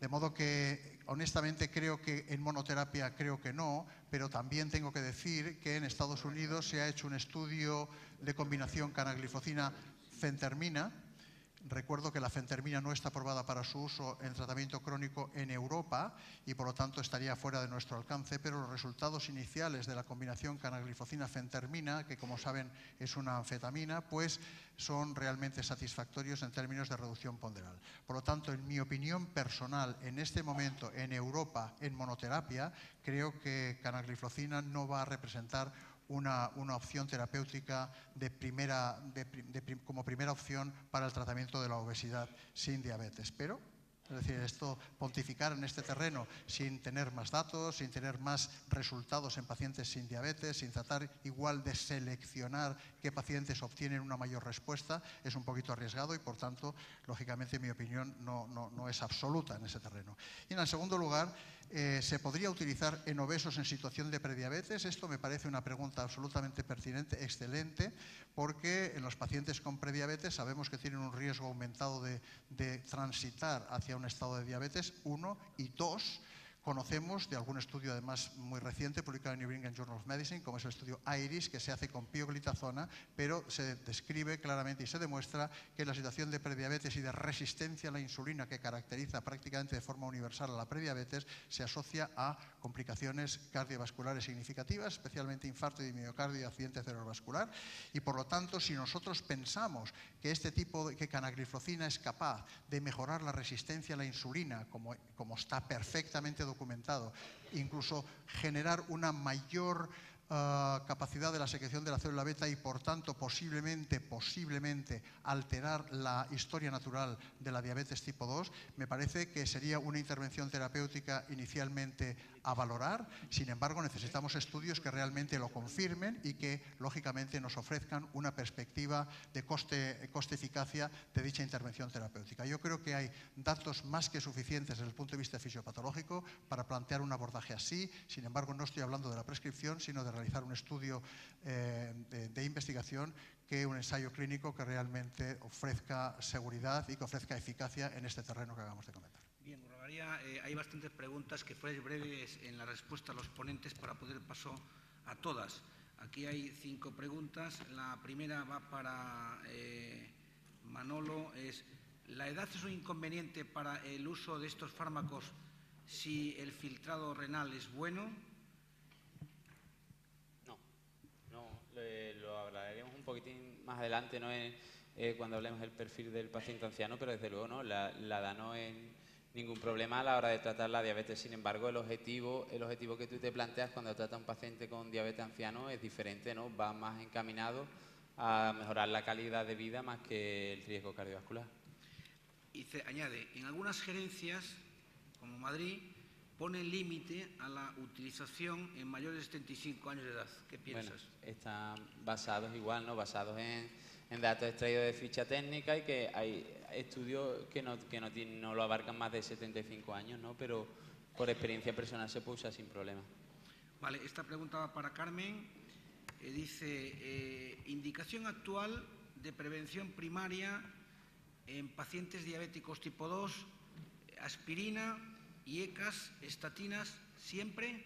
De modo que, honestamente, creo que en monoterapia creo que no, pero también tengo que decir que en Estados Unidos se ha hecho un estudio de combinación canagliflozina-fentermina. Recuerdo que la fentermina no está aprobada para su uso en tratamiento crónico en Europa y por lo tanto estaría fuera de nuestro alcance, pero los resultados iniciales de la combinación canaglifosina-fentermina, que como saben es una anfetamina, pues son realmente satisfactorios en términos de reducción ponderal. Por lo tanto, en mi opinión personal, en este momento en Europa, en monoterapia, creo que canagliflozina no va a representar una opción terapéutica como primera opción para el tratamiento de la obesidad sin diabetes. Pero, es decir, esto, pontificar en este terreno sin tener más datos, sin tener más resultados en pacientes sin diabetes, sin tratar igual de seleccionar qué pacientes obtienen una mayor respuesta, es un poquito arriesgado y, por tanto, lógicamente, mi opinión no es absoluta en ese terreno. Y en el segundo lugar, ¿se podría utilizar en obesos en situación de prediabetes? Esto me parece una pregunta absolutamente pertinente, excelente, porque en los pacientes con prediabetes sabemos que tienen un riesgo aumentado de transitar hacia un estado de diabetes, 1, y 2, conocemos de algún estudio además muy reciente publicado en New England Journal of Medicine, como es el estudio IRIS, que se hace con pioglitazona, pero se describe claramente y se demuestra que la situación de prediabetes y de resistencia a la insulina que caracteriza prácticamente de forma universal a la prediabetes se asocia a complicaciones cardiovasculares significativas, especialmente infarto de miocardio y accidente cerebrovascular. Y por lo tanto, si nosotros pensamos que que canagliflozina es capaz de mejorar la resistencia a la insulina, como está perfectamente documentado, incluso generar una mayor capacidad de la secreción de la célula beta y por tanto posiblemente alterar la historia natural de la diabetes tipo 2, me parece que sería una intervención terapéutica inicialmente a valorar. Sin embargo, necesitamos estudios que realmente lo confirmen y que lógicamente nos ofrezcan una perspectiva de coste-eficacia de dicha intervención terapéutica. Yo creo que hay datos más que suficientes desde el punto de vista fisiopatológico para plantear un abordaje así. Sin embargo, no estoy hablando de la prescripción, sino de realizar un estudio de investigación, que un ensayo clínico que realmente ofrezca seguridad y que ofrezca eficacia en este terreno que acabamos de comentar. Bien, os rogaría, hay bastantes preguntas, que fuerais breves en la respuesta a los ponentes para poder paso a todas. Aquí hay 5 preguntas. La primera va para Manolo. ¿La edad es un inconveniente para el uso de estos fármacos si el filtrado renal es bueno? Lo hablaremos un poquitín más adelante, ¿no? Cuando hablemos del perfil del paciente anciano, pero desde luego, ¿no? La edad no es ningún problema a la hora de tratar la diabetes. Sin embargo, el objetivo que tú te planteas cuando tratas a un paciente con diabetes anciano es diferente, ¿no? Va más encaminado a mejorar la calidad de vida más que el riesgo cardiovascular. Y se añade, en algunas gerencias, como Madrid, pone límite a la utilización en mayores de 75 años de edad. ¿Qué piensas? Bueno, están basados igual, ¿no? Basados en datos extraídos de ficha técnica, y que hay estudios que no lo abarcan más de 75 años, ¿no? Pero por experiencia personal se puede usar sin problema. Vale, esta pregunta va para Carmen. Dice, indicación actual de prevención primaria en pacientes diabéticos tipo 2, aspirina, IECAS, estatinas, ¿siempre?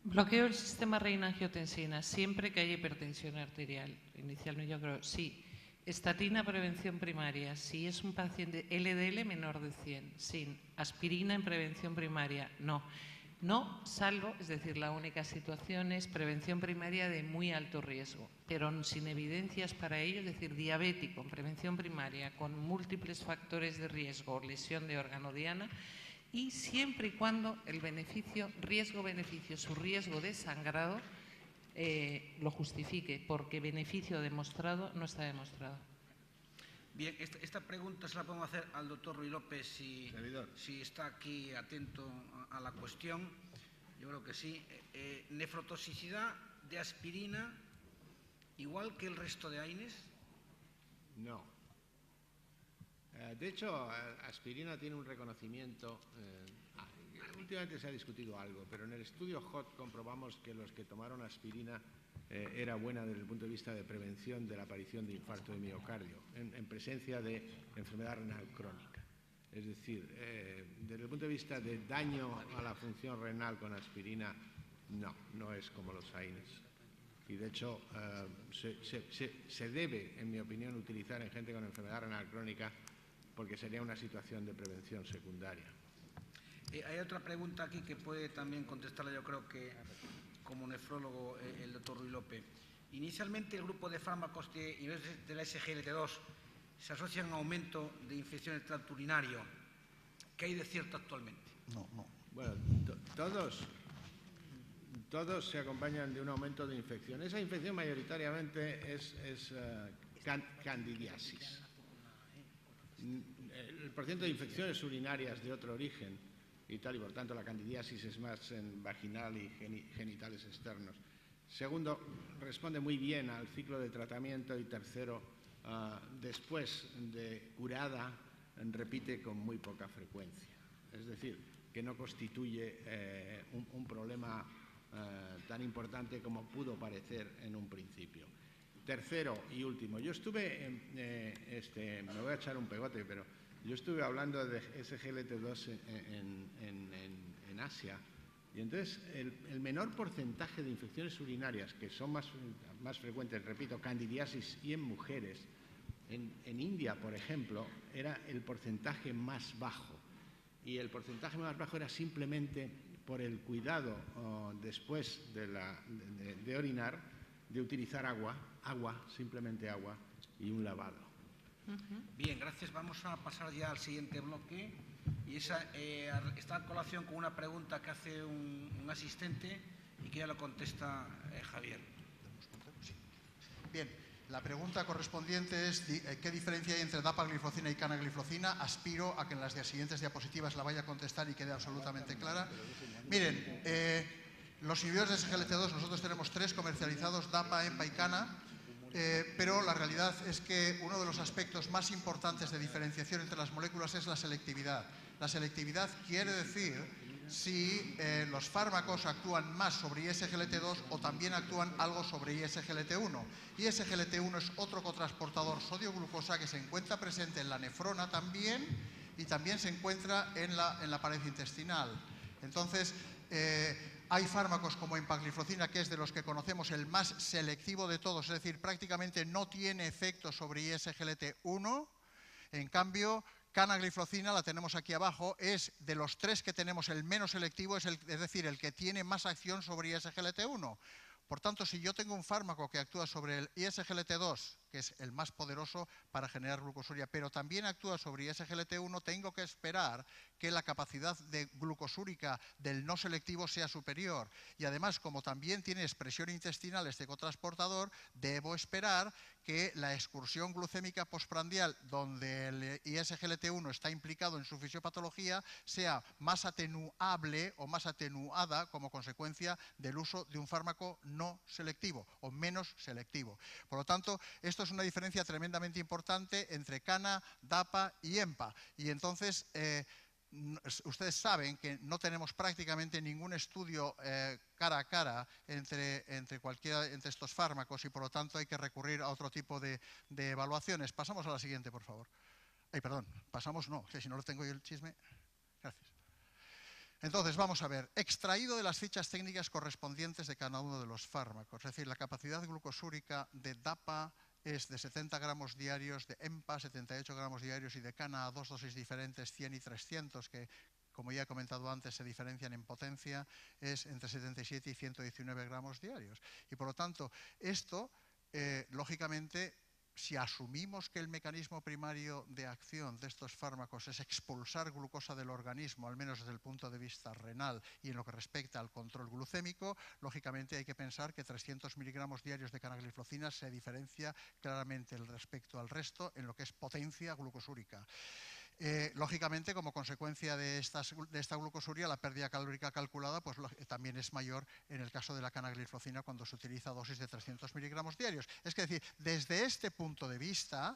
Bloqueo del sistema renina-angiotensina siempre que haya hipertensión arterial. Inicialmente yo creo, sí. Estatina, prevención primaria, si es un paciente LDL menor de 100, sin. Aspirina en prevención primaria, no. No, salvo, es decir, la única situación es prevención primaria de muy alto riesgo, pero sin evidencias para ello, es decir, diabético en prevención primaria con múltiples factores de riesgo, lesión de órgano diana, y siempre y cuando el beneficio, riesgo-beneficio, su riesgo de sangrado lo justifique, porque beneficio demostrado no está demostrado. Bien, esta pregunta se la podemos hacer al doctor Ruy López, si está aquí atento a la cuestión. Yo creo que sí. ¿Nefrotoxicidad de aspirina igual que el resto de AINES? No. De hecho, aspirina tiene un reconocimiento. Últimamente se ha discutido algo, pero en el estudio HOT comprobamos que los que tomaron aspirina era buena desde el punto de vista de prevención de la aparición de infarto de miocardio en presencia de enfermedad renal crónica. Es decir, desde el punto de vista de daño a la función renal con aspirina, no es como los AINES. y de hecho se debe, en mi opinión, utilizar en gente con enfermedad renal crónica porque sería una situación de prevención secundaria. Hay otra pregunta aquí que puede también contestarla, yo creo que como nefrólogo, el doctor Ruy López. Inicialmente el grupo de fármacos de la SGLT2 se asocia a un aumento de infecciones del tracto urinario. ¿Qué hay de cierto actualmente? No. Bueno, todos se acompañan de un aumento de infección. Esa infección mayoritariamente es candidiasis. El porcentaje de infecciones urinarias de otro origen y tal, y por tanto la candidiasis es más en vaginal y genitales externos. Segundo, responde muy bien al ciclo de tratamiento, y tercero, después de curada, repite con muy poca frecuencia. Es decir, que no constituye un problema tan importante como pudo parecer en un principio. Tercero y último, yo estuve, me voy a echar un pegote, pero yo estuve hablando de SGLT2 en Asia, y entonces el menor porcentaje de infecciones urinarias, que son más frecuentes, repito, candidiasis y en mujeres, en India, por ejemplo, era el porcentaje más bajo. Y el porcentaje más bajo era simplemente por el cuidado después de orinar, de utilizar agua, simplemente agua, y un lavado. Bien, gracias. Vamos a pasar ya al siguiente bloque. Y esa está en colación con una pregunta que hace un asistente y que ya lo contesta Javier. Bien, la pregunta correspondiente es ¿qué diferencia hay entre dapagliflozina y canagliflozina? Aspiro a que en las siguientes diapositivas la vaya a contestar y quede absolutamente clara. Miren, los inhibidores de SGLT2, nosotros tenemos 3 comercializados, DAPA, EMPA y CANA. Pero la realidad es que uno de los aspectos más importantes de diferenciación entre las moléculas es la selectividad. La selectividad quiere decir si los fármacos actúan más sobre ISGLT2 o también actúan algo sobre ISGLT1. ISGLT1 es otro cotransportador sodio-glucosa que se encuentra presente en la nefrona también, y también se encuentra en la pared intestinal. Entonces, hay fármacos como empagliflozina, que es de los que conocemos el más selectivo de todos, es decir, prácticamente no tiene efecto sobre ISGLT1. En cambio, canagliflozina, la tenemos aquí abajo, es de los 3 que tenemos el menos selectivo, es decir, el que tiene más acción sobre ISGLT1. Por tanto, si yo tengo un fármaco que actúa sobre el ISGLT2, que es el más poderoso para generar glucosuria, pero también actúa sobre ISGLT1, tengo que esperar que la capacidad de glucosúrica del no selectivo sea superior. Y además, como también tiene expresión intestinal este cotransportador, debo esperar que la excursión glucémica postprandial, donde el ISGLT1 está implicado en su fisiopatología, sea más atenuable o más atenuada como consecuencia del uso de un fármaco no selectivo o menos selectivo. Por lo tanto, esto es una diferencia tremendamente importante entre CANA, DAPA y EMPA. Y entonces, ustedes saben que no tenemos prácticamente ningún estudio cara a cara entre estos fármacos, y por lo tanto hay que recurrir a otro tipo de evaluaciones. Pasamos a la siguiente, por favor. Ay, perdón, pasamos no, que si no lo tengo yo el chisme. Gracias. Entonces, vamos a ver, extraído de las fichas técnicas correspondientes de cada uno de los fármacos, es decir, la capacidad glucosúrica de DAPA es de 70 gramos diarios, de EMPA 78 gramos diarios y de CANA a 2 dosis diferentes, 100 y 300, que como ya he comentado antes se diferencian en potencia, es entre 77 y 119 gramos diarios. Y por lo tanto, esto, lógicamente, si asumimos que el mecanismo primario de acción de estos fármacos es expulsar glucosa del organismo, al menos desde el punto de vista renal y en lo que respecta al control glucémico, lógicamente hay que pensar que 300 miligramos diarios de canagliflozina se diferencia claramente respecto al resto en lo que es potencia glucosúrica. Lógicamente, como consecuencia de esta glucosuria, la pérdida calórica calculada pues, también es mayor en el caso de la canagliflozina cuando se utiliza dosis de 300 miligramos diarios. Es decir, desde este punto de vista,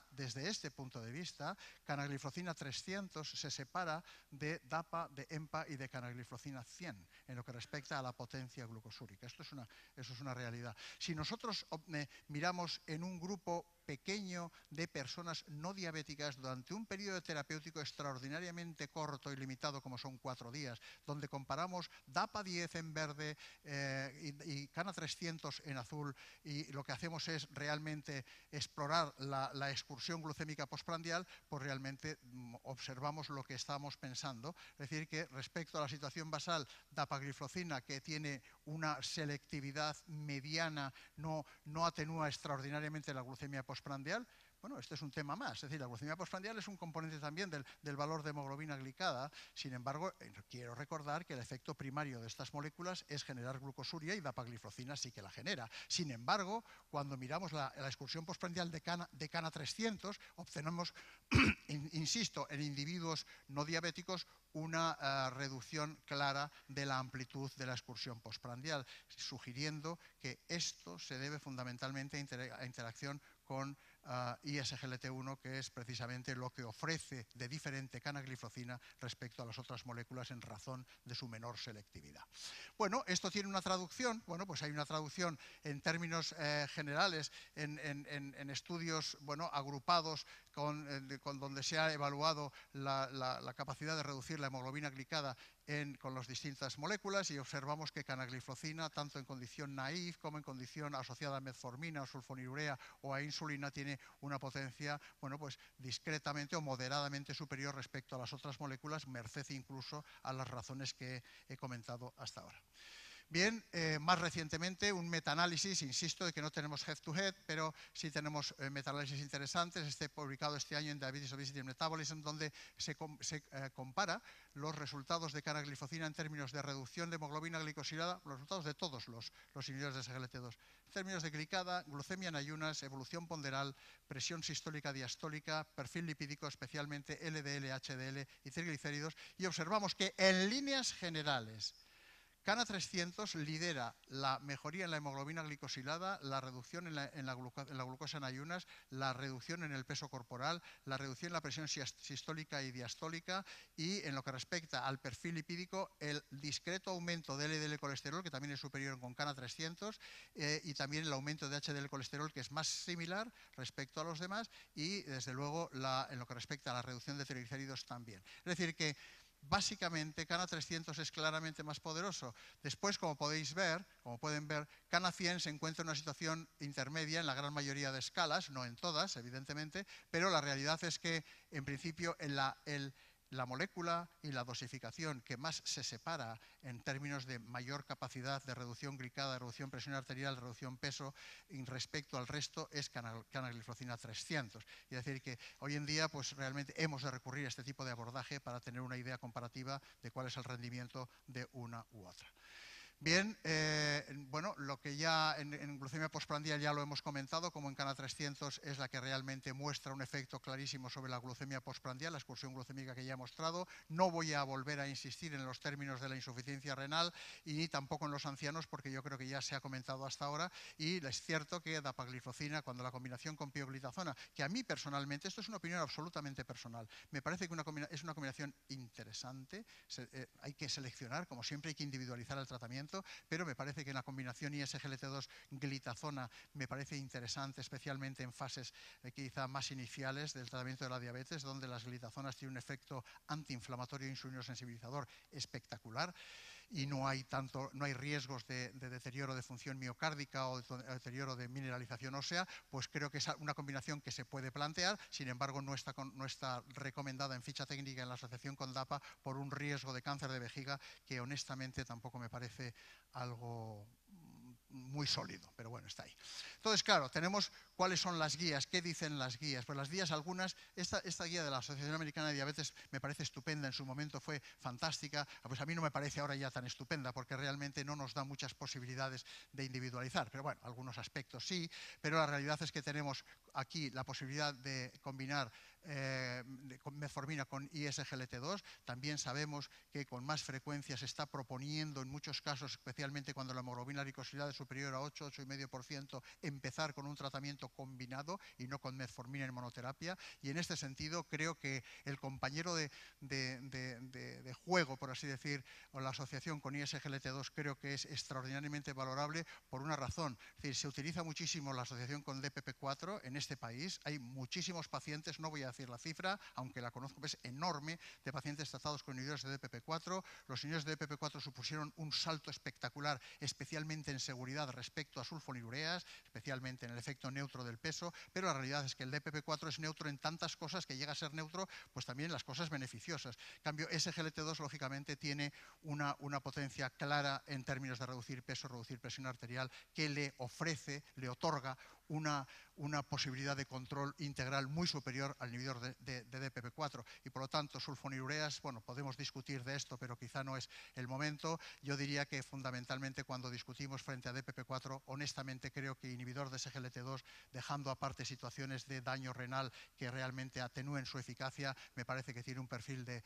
canagliflozina 300 se separa de DAPA, de EMPA y de canagliflozina 100 en lo que respecta a la potencia glucosúrica. Eso es una realidad. Si nosotros miramos en un grupo pequeño de personas no diabéticas durante un periodo terapéutico extraordinariamente corto y limitado, como son 4 días, donde comparamos DAPA-10 en verde y CANA300 en azul, y lo que hacemos es realmente explorar la excursión glucémica postprandial, pues realmente observamos lo que estamos pensando. Es decir, que respecto a la situación basal, dapagliflozina, que tiene una selectividad mediana, no atenúa extraordinariamente la glucemia postprandial. Bueno, este es un tema más, es decir, la glucemia postprandial es un componente también del valor de hemoglobina glicada. Sin embargo, quiero recordar que el efecto primario de estas moléculas es generar glucosuria, y dapagliflozina sí que la genera. Sin embargo, cuando miramos la excursión postprandial de CANA300, obtenemos, insisto, en individuos no diabéticos, una reducción clara de la amplitud de la excursión postprandial, sugiriendo que esto se debe fundamentalmente a interacción con ISGLT1, que es precisamente lo que ofrece de diferente canagliflozina respecto a las otras moléculas en razón de su menor selectividad. Bueno, esto tiene una traducción. Bueno, pues hay una traducción en términos generales en estudios, bueno, agrupados con donde se ha evaluado la capacidad de reducir la hemoglobina glicada con las distintas moléculas, y observamos que canagliflozina, tanto en condición naive como en condición asociada a metformina o sulfonilurea o a insulina, tiene una potencia, bueno, pues discretamente o moderadamente superior respecto a las otras moléculas, merced incluso a las razones que he comentado hasta ahora. Bien, más recientemente un metaanálisis, insisto, de que no tenemos head-to-head, pero sí tenemos metaanálisis interesantes, publicado este año en Diabetes, Obesity and Metabolism, donde se compara los resultados de canagliflozina en términos de reducción de hemoglobina glicosilada, los resultados de todos los inhibidores de SGLT2, en términos de glicada, glucemia en ayunas, evolución ponderal, presión sistólica diastólica, perfil lipídico, especialmente LDL, HDL y triglicéridos, y observamos que en líneas generales CANA300 lidera la mejoría en la hemoglobina glicosilada, la reducción en la glucosa en ayunas, la reducción en el peso corporal, la reducción en la presión sistólica y diastólica, y en lo que respecta al perfil lipídico, el discreto aumento de LDL colesterol, que también es superior con CANA300, y también el aumento de HDL colesterol, que es más similar respecto a los demás, y desde luego en lo que respecta a la reducción de triglicéridos también. Es decir, que básicamente CANA300 es claramente más poderoso. Después, como pueden ver, CANA100 se encuentra en una situación intermedia en la gran mayoría de escalas, no en todas, evidentemente, pero la realidad es que, en principio, la molécula y la dosificación que más se separa en términos de mayor capacidad de reducción glicada, de reducción presión arterial, de reducción peso, respecto al resto, es canagliflozina 300. Es decir, que hoy en día pues realmente hemos de recurrir a este tipo de abordaje para tener una idea comparativa de cuál es el rendimiento de una u otra. Bien, bueno, lo que ya en glucemia postprandial ya lo hemos comentado, como en CANA300 es la que realmente muestra un efecto clarísimo sobre la glucemia postprandial, la excursión glucémica que ya he mostrado. No voy a volver a insistir en los términos de la insuficiencia renal y ni tampoco en los ancianos, porque yo creo que ya se ha comentado hasta ahora, y es cierto que dapagliflozina, cuando la combinación con pioglitazona, que a mí personalmente, esto es una opinión absolutamente personal, me parece que es una combinación interesante, hay que seleccionar, como siempre hay que individualizar el tratamiento, pero me parece que la combinación ISGLT2-glitazona me parece interesante, especialmente en fases quizá más iniciales del tratamiento de la diabetes, donde las glitazonas tienen un efecto antiinflamatorio e insulinosensibilizador espectacular, y no hay riesgos de deterioro de función miocárdica o de deterioro de mineralización ósea. Pues creo que es una combinación que se puede plantear. Sin embargo, no está recomendada en ficha técnica en la asociación con DAPA por un riesgo de cáncer de vejiga que honestamente tampoco me parece algo muy sólido, pero bueno, está ahí. Entonces, claro, tenemos cuáles son las guías, qué dicen las guías. Pues las guías, algunas, esta guía de la Asociación Americana de Diabetes me parece estupenda, en su momento fue fantástica, pues a mí no me parece ahora ya tan estupenda, porque realmente no nos da muchas posibilidades de individualizar, pero bueno, algunos aspectos sí, pero la realidad es que tenemos aquí la posibilidad de combinar con metformina con ISGLT2. También sabemos que con más frecuencia se está proponiendo en muchos casos, especialmente cuando la hemoglobina glicosilada es superior a 8, 8,5%, empezar con un tratamiento combinado y no con metformina en monoterapia. Y en este sentido creo que el compañero de juego, por así decir, o la asociación con ISGLT2 creo que es extraordinariamente valorable por una razón. Es decir, se utiliza muchísimo la asociación con DPP4 en este país. Hay muchísimos pacientes, no voy a decir la cifra, aunque la conozco, es enorme, de pacientes tratados con inhibidores de DPP4. Los inhibidores de DPP4 supusieron un salto espectacular, especialmente en seguridad respecto a sulfonilureas, especialmente en el efecto neutro del peso, pero la realidad es que el DPP4 es neutro en tantas cosas que llega a ser neutro, pues también en las cosas beneficiosas. En cambio, SGLT2, lógicamente, tiene una potencia clara en términos de reducir peso, reducir presión arterial, que le ofrece, le otorga una posibilidad de control integral muy superior al inhibidor de DPP4. Y por lo tanto, sulfonilureas, bueno, podemos discutir de esto, pero quizá no es el momento. Yo diría que fundamentalmente cuando discutimos frente a DPP4, honestamente creo que inhibidor de SGLT2, dejando aparte situaciones de daño renal que realmente atenúen su eficacia, me parece que tiene un perfil de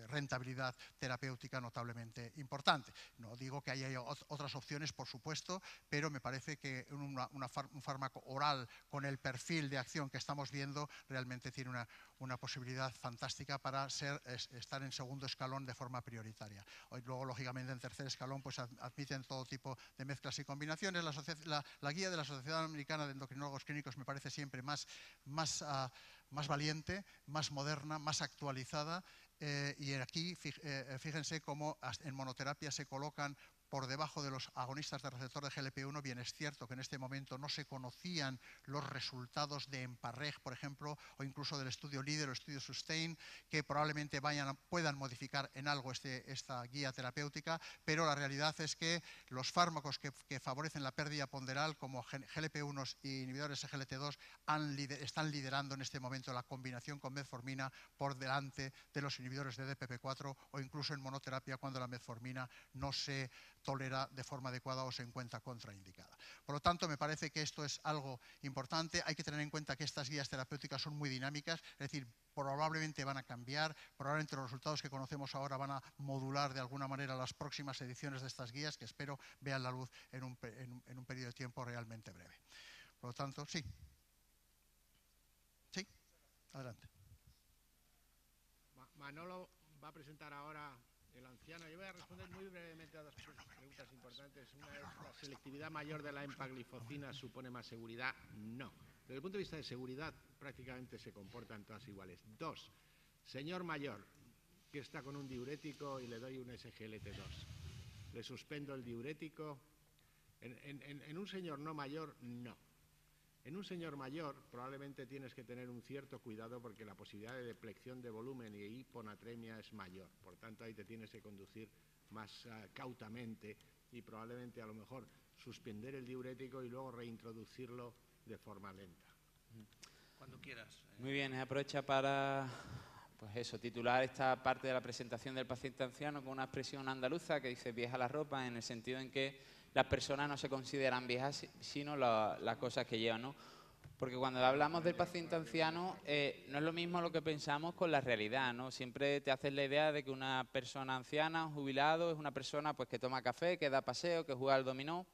rentabilidad terapéutica notablemente importante. No digo que haya otras opciones, por supuesto, pero me parece que un fármaco oral con el perfil de acción que estamos viendo realmente tiene una posibilidad fantástica para estar en segundo escalón de forma prioritaria. Hoy, luego, lógicamente, en tercer escalón pues admiten todo tipo de mezclas y combinaciones. La guía de la Sociedad Americana de Endocrinólogos Clínicos me parece siempre más valiente, más moderna, más actualizada. Y aquí fíjense cómo en monoterapia se colocan por debajo de los agonistas de receptor de GLP-1. Bien, es cierto que en este momento no se conocían los resultados de EMPAREG, por ejemplo, o incluso del estudio LEADER o estudio SUSTAIN, que probablemente puedan modificar en algo esta guía terapéutica, pero la realidad es que los fármacos que favorecen la pérdida ponderal, como GLP-1 y inhibidores SGLT2, están liderando en este momento la combinación con metformina por delante de los inhibidores de DPP4 o incluso en monoterapia cuando la metformina no se tolera de forma adecuada o se encuentra contraindicada. Por lo tanto, me parece que esto es algo importante. Hay que tener en cuenta que estas guías terapéuticas son muy dinámicas, es decir, probablemente van a cambiar, probablemente los resultados que conocemos ahora van a modular de alguna manera las próximas ediciones de estas guías, que espero vean la luz en un periodo de tiempo realmente breve. Por lo tanto, sí. Sí, adelante. Manolo va a presentar ahora el anciano. Yo voy a responder muy brevemente a dos preguntas importantes. Una es, ¿la selectividad mayor de la empaglifosina supone más seguridad? No. Desde el punto de vista de seguridad, prácticamente se comportan todas iguales. Dos, señor mayor que está con un diurético y le doy un SGLT2. ¿Le suspendo el diurético? En un señor no mayor, no. En un señor mayor probablemente tienes que tener un cierto cuidado porque la posibilidad de deplección de volumen y hiponatremia es mayor. Por tanto, ahí te tienes que conducir más cautamente y probablemente a lo mejor suspender el diurético y luego reintroducirlo de forma lenta. Cuando quieras. Muy bien, aprovecha para titular esta parte de la presentación del paciente anciano con una expresión andaluza que dice vieja la ropa, en el sentido en que las personas no se consideran viejas, sino las cosas que llevan, ¿no? Porque cuando hablamos del paciente anciano, no es lo mismo lo que pensamos con la realidad, ¿no? Siempre te haces la idea de que una persona anciana, un jubilado, es una persona pues que toma café, que da paseo, que juega al dominó,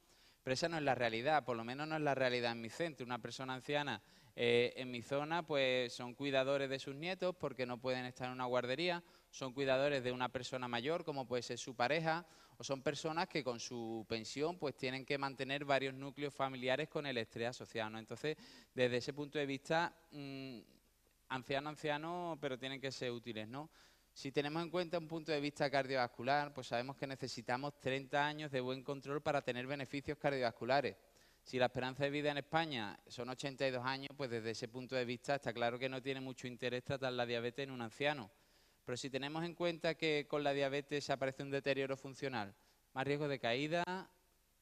pero esa no es la realidad, por lo menos no es la realidad en mi centro. Una persona anciana en mi zona pues son cuidadores de sus nietos porque no pueden estar en una guardería, son cuidadores de una persona mayor como puede ser su pareja, o son personas que con su pensión pues tienen que mantener varios núcleos familiares con el estrés asociado, ¿no? Entonces, desde ese punto de vista, anciano, pero tienen que ser útiles, ¿no? Si tenemos en cuenta un punto de vista cardiovascular, pues sabemos que necesitamos 30 años de buen control para tener beneficios cardiovasculares. Si la esperanza de vida en España son 82 años, pues desde ese punto de vista está claro que no tiene mucho interés tratar la diabetes en un anciano. Pero si tenemos en cuenta que con la diabetes aparece un deterioro funcional, más riesgo de caída,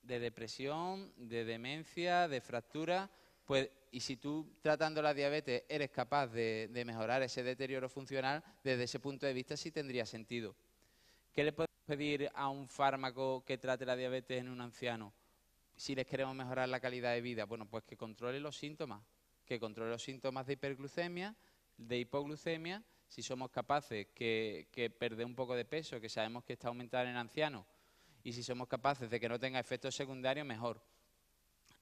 de depresión, de demencia, de fractura, pues, y si tú tratando la diabetes eres capaz de mejorar ese deterioro funcional, desde ese punto de vista sí tendría sentido. ¿Qué le podemos pedir a un fármaco que trate la diabetes en un anciano? Si les queremos mejorar la calidad de vida, bueno, pues que controle los síntomas, que controle los síntomas de hiperglucemia, de hipoglucemia. Si somos capaces que perder un poco de peso, que sabemos que está aumentando en ancianos, y si somos capaces de que no tenga efectos secundarios, mejor.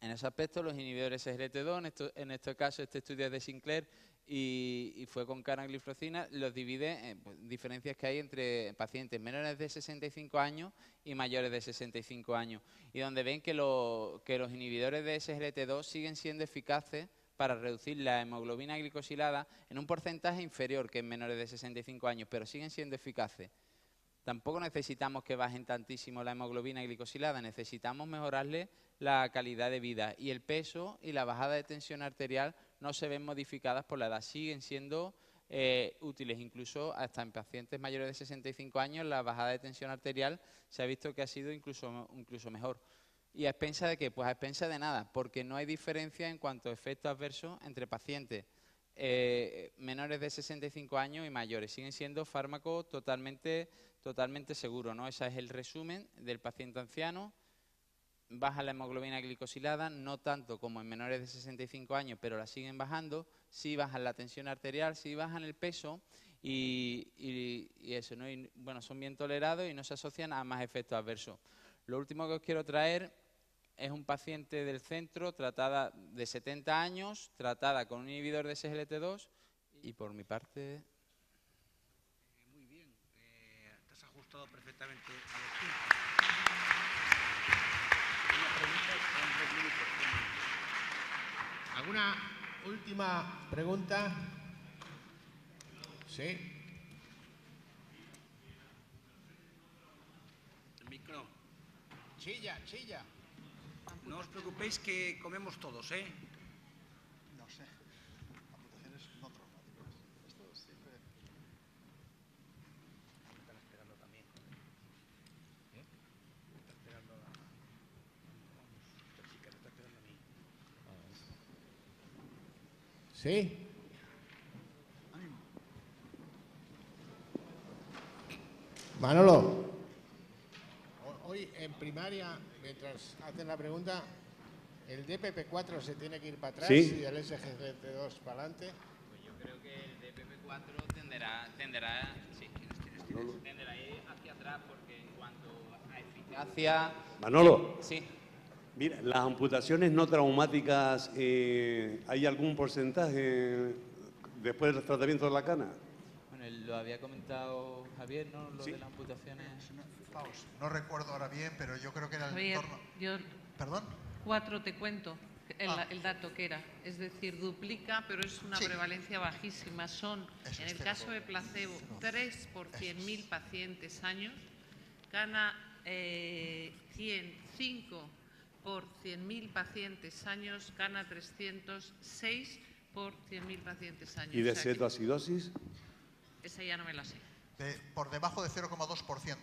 En ese aspecto, los inhibidores SGLT2, en este caso, este estudio es de Sinclair y fue con canagliflozina, los divide en diferencias que hay entre pacientes menores de 65 años y mayores de 65 años. Y donde ven que los inhibidores de SGLT2 siguen siendo eficaces para reducir la hemoglobina glicosilada en un porcentaje inferior que en menores de 65 años, pero siguen siendo eficaces. Tampoco necesitamos que bajen tantísimo la hemoglobina glicosilada, necesitamos mejorarle la calidad de vida. Y el peso y la bajada de tensión arterial no se ven modificadas por la edad, siguen siendo útiles. Incluso hasta en pacientes mayores de 65 años la bajada de tensión arterial se ha visto que ha sido incluso mejor. ¿Y a expensa de qué? Pues a expensa de nada, porque no hay diferencia en cuanto a efectos adversos entre pacientes menores de 65 años y mayores. Siguen siendo fármacos totalmente seguros, ¿no? Ese es el resumen del paciente anciano. Baja la hemoglobina glicosilada, no tanto como en menores de 65 años, pero la siguen bajando. Sí bajan la tensión arterial, sí bajan el peso y eso, ¿no? Y, bueno, son bien tolerados y no se asocian a más efectos adversos. Lo último que os quiero traer es un paciente del centro, tratada de 70 años, tratada con un inhibidor de SGLT2 y por mi parte... Muy bien, te has ajustado perfectamente a los tiempos. Una pregunta en 2 minutos. ¿Alguna última pregunta? Sí. El micro. Chilla. No os preocupéis que comemos todos, ¿eh? No sé. Amputaciones no traumáticas. Esto siempre... Están esperando también. Está esperando a... Vamos, pero sí que me está esperando a mí. Sí. Manolo. Hoy en primaria, mientras hacen la pregunta, ¿el DPP4 se tiene que ir para atrás y el SGLT2 para adelante? Pues yo creo que el DPP4 tenderá a ir hacia atrás porque en cuanto a eficacia... Manolo. Sí. Mira, las amputaciones no traumáticas, ¿hay algún porcentaje después del tratamiento de la cana? Bueno, lo había comentado Javier, ¿no? Lo Sí. de las amputaciones. No recuerdo ahora bien, pero yo creo que era el Javier, entorno... yo ¿Perdón? 4 te cuento el dato que era. Es decir, duplica, pero es una Sí. prevalencia bajísima. Son, Eso en es el caso de placebo, 3 por 100.000 pacientes años. Cana 5 por 100.000 pacientes años. Cana 306 por 100.000 pacientes años. ¿Y de O sea que cetoacidosis? esa ya no me la sé. Por debajo de 0,2%.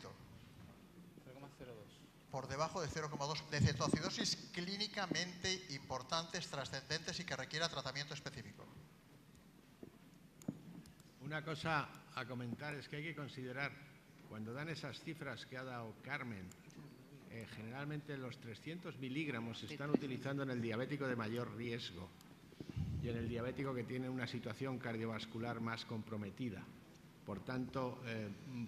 Por debajo de 0,2% de cetoacidosis clínicamente importantes, trascendentes y que requiera tratamiento específico. Una cosa a comentar es que hay que considerar, cuando dan esas cifras que ha dado Carmen, generalmente los 300 miligramos se están utilizando en el diabético de mayor riesgo y en el diabético que tiene una situación cardiovascular más comprometida. Por tanto,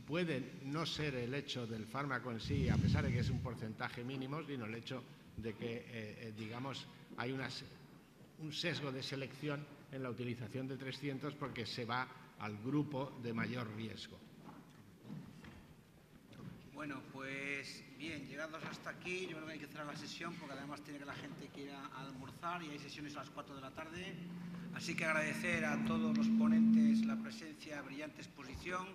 puede no ser el hecho del fármaco en sí, a pesar de que es un porcentaje mínimo, sino el hecho de que, digamos, hay un sesgo de selección en la utilización de 300 porque se va al grupo de mayor riesgo. Bueno, pues bien, llegados hasta aquí, yo creo que hay que cerrar la sesión porque además tiene que la gente que ir a almorzar y hay sesiones a las 4 de la tarde. Así que agradecer a todos los ponentes la presencia, brillante exposición,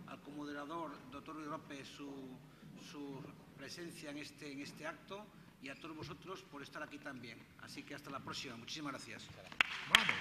al comoderador, doctor Luis López, su presencia en este acto y a todos vosotros por estar aquí también. Así que hasta la próxima. Muchísimas gracias. Vamos.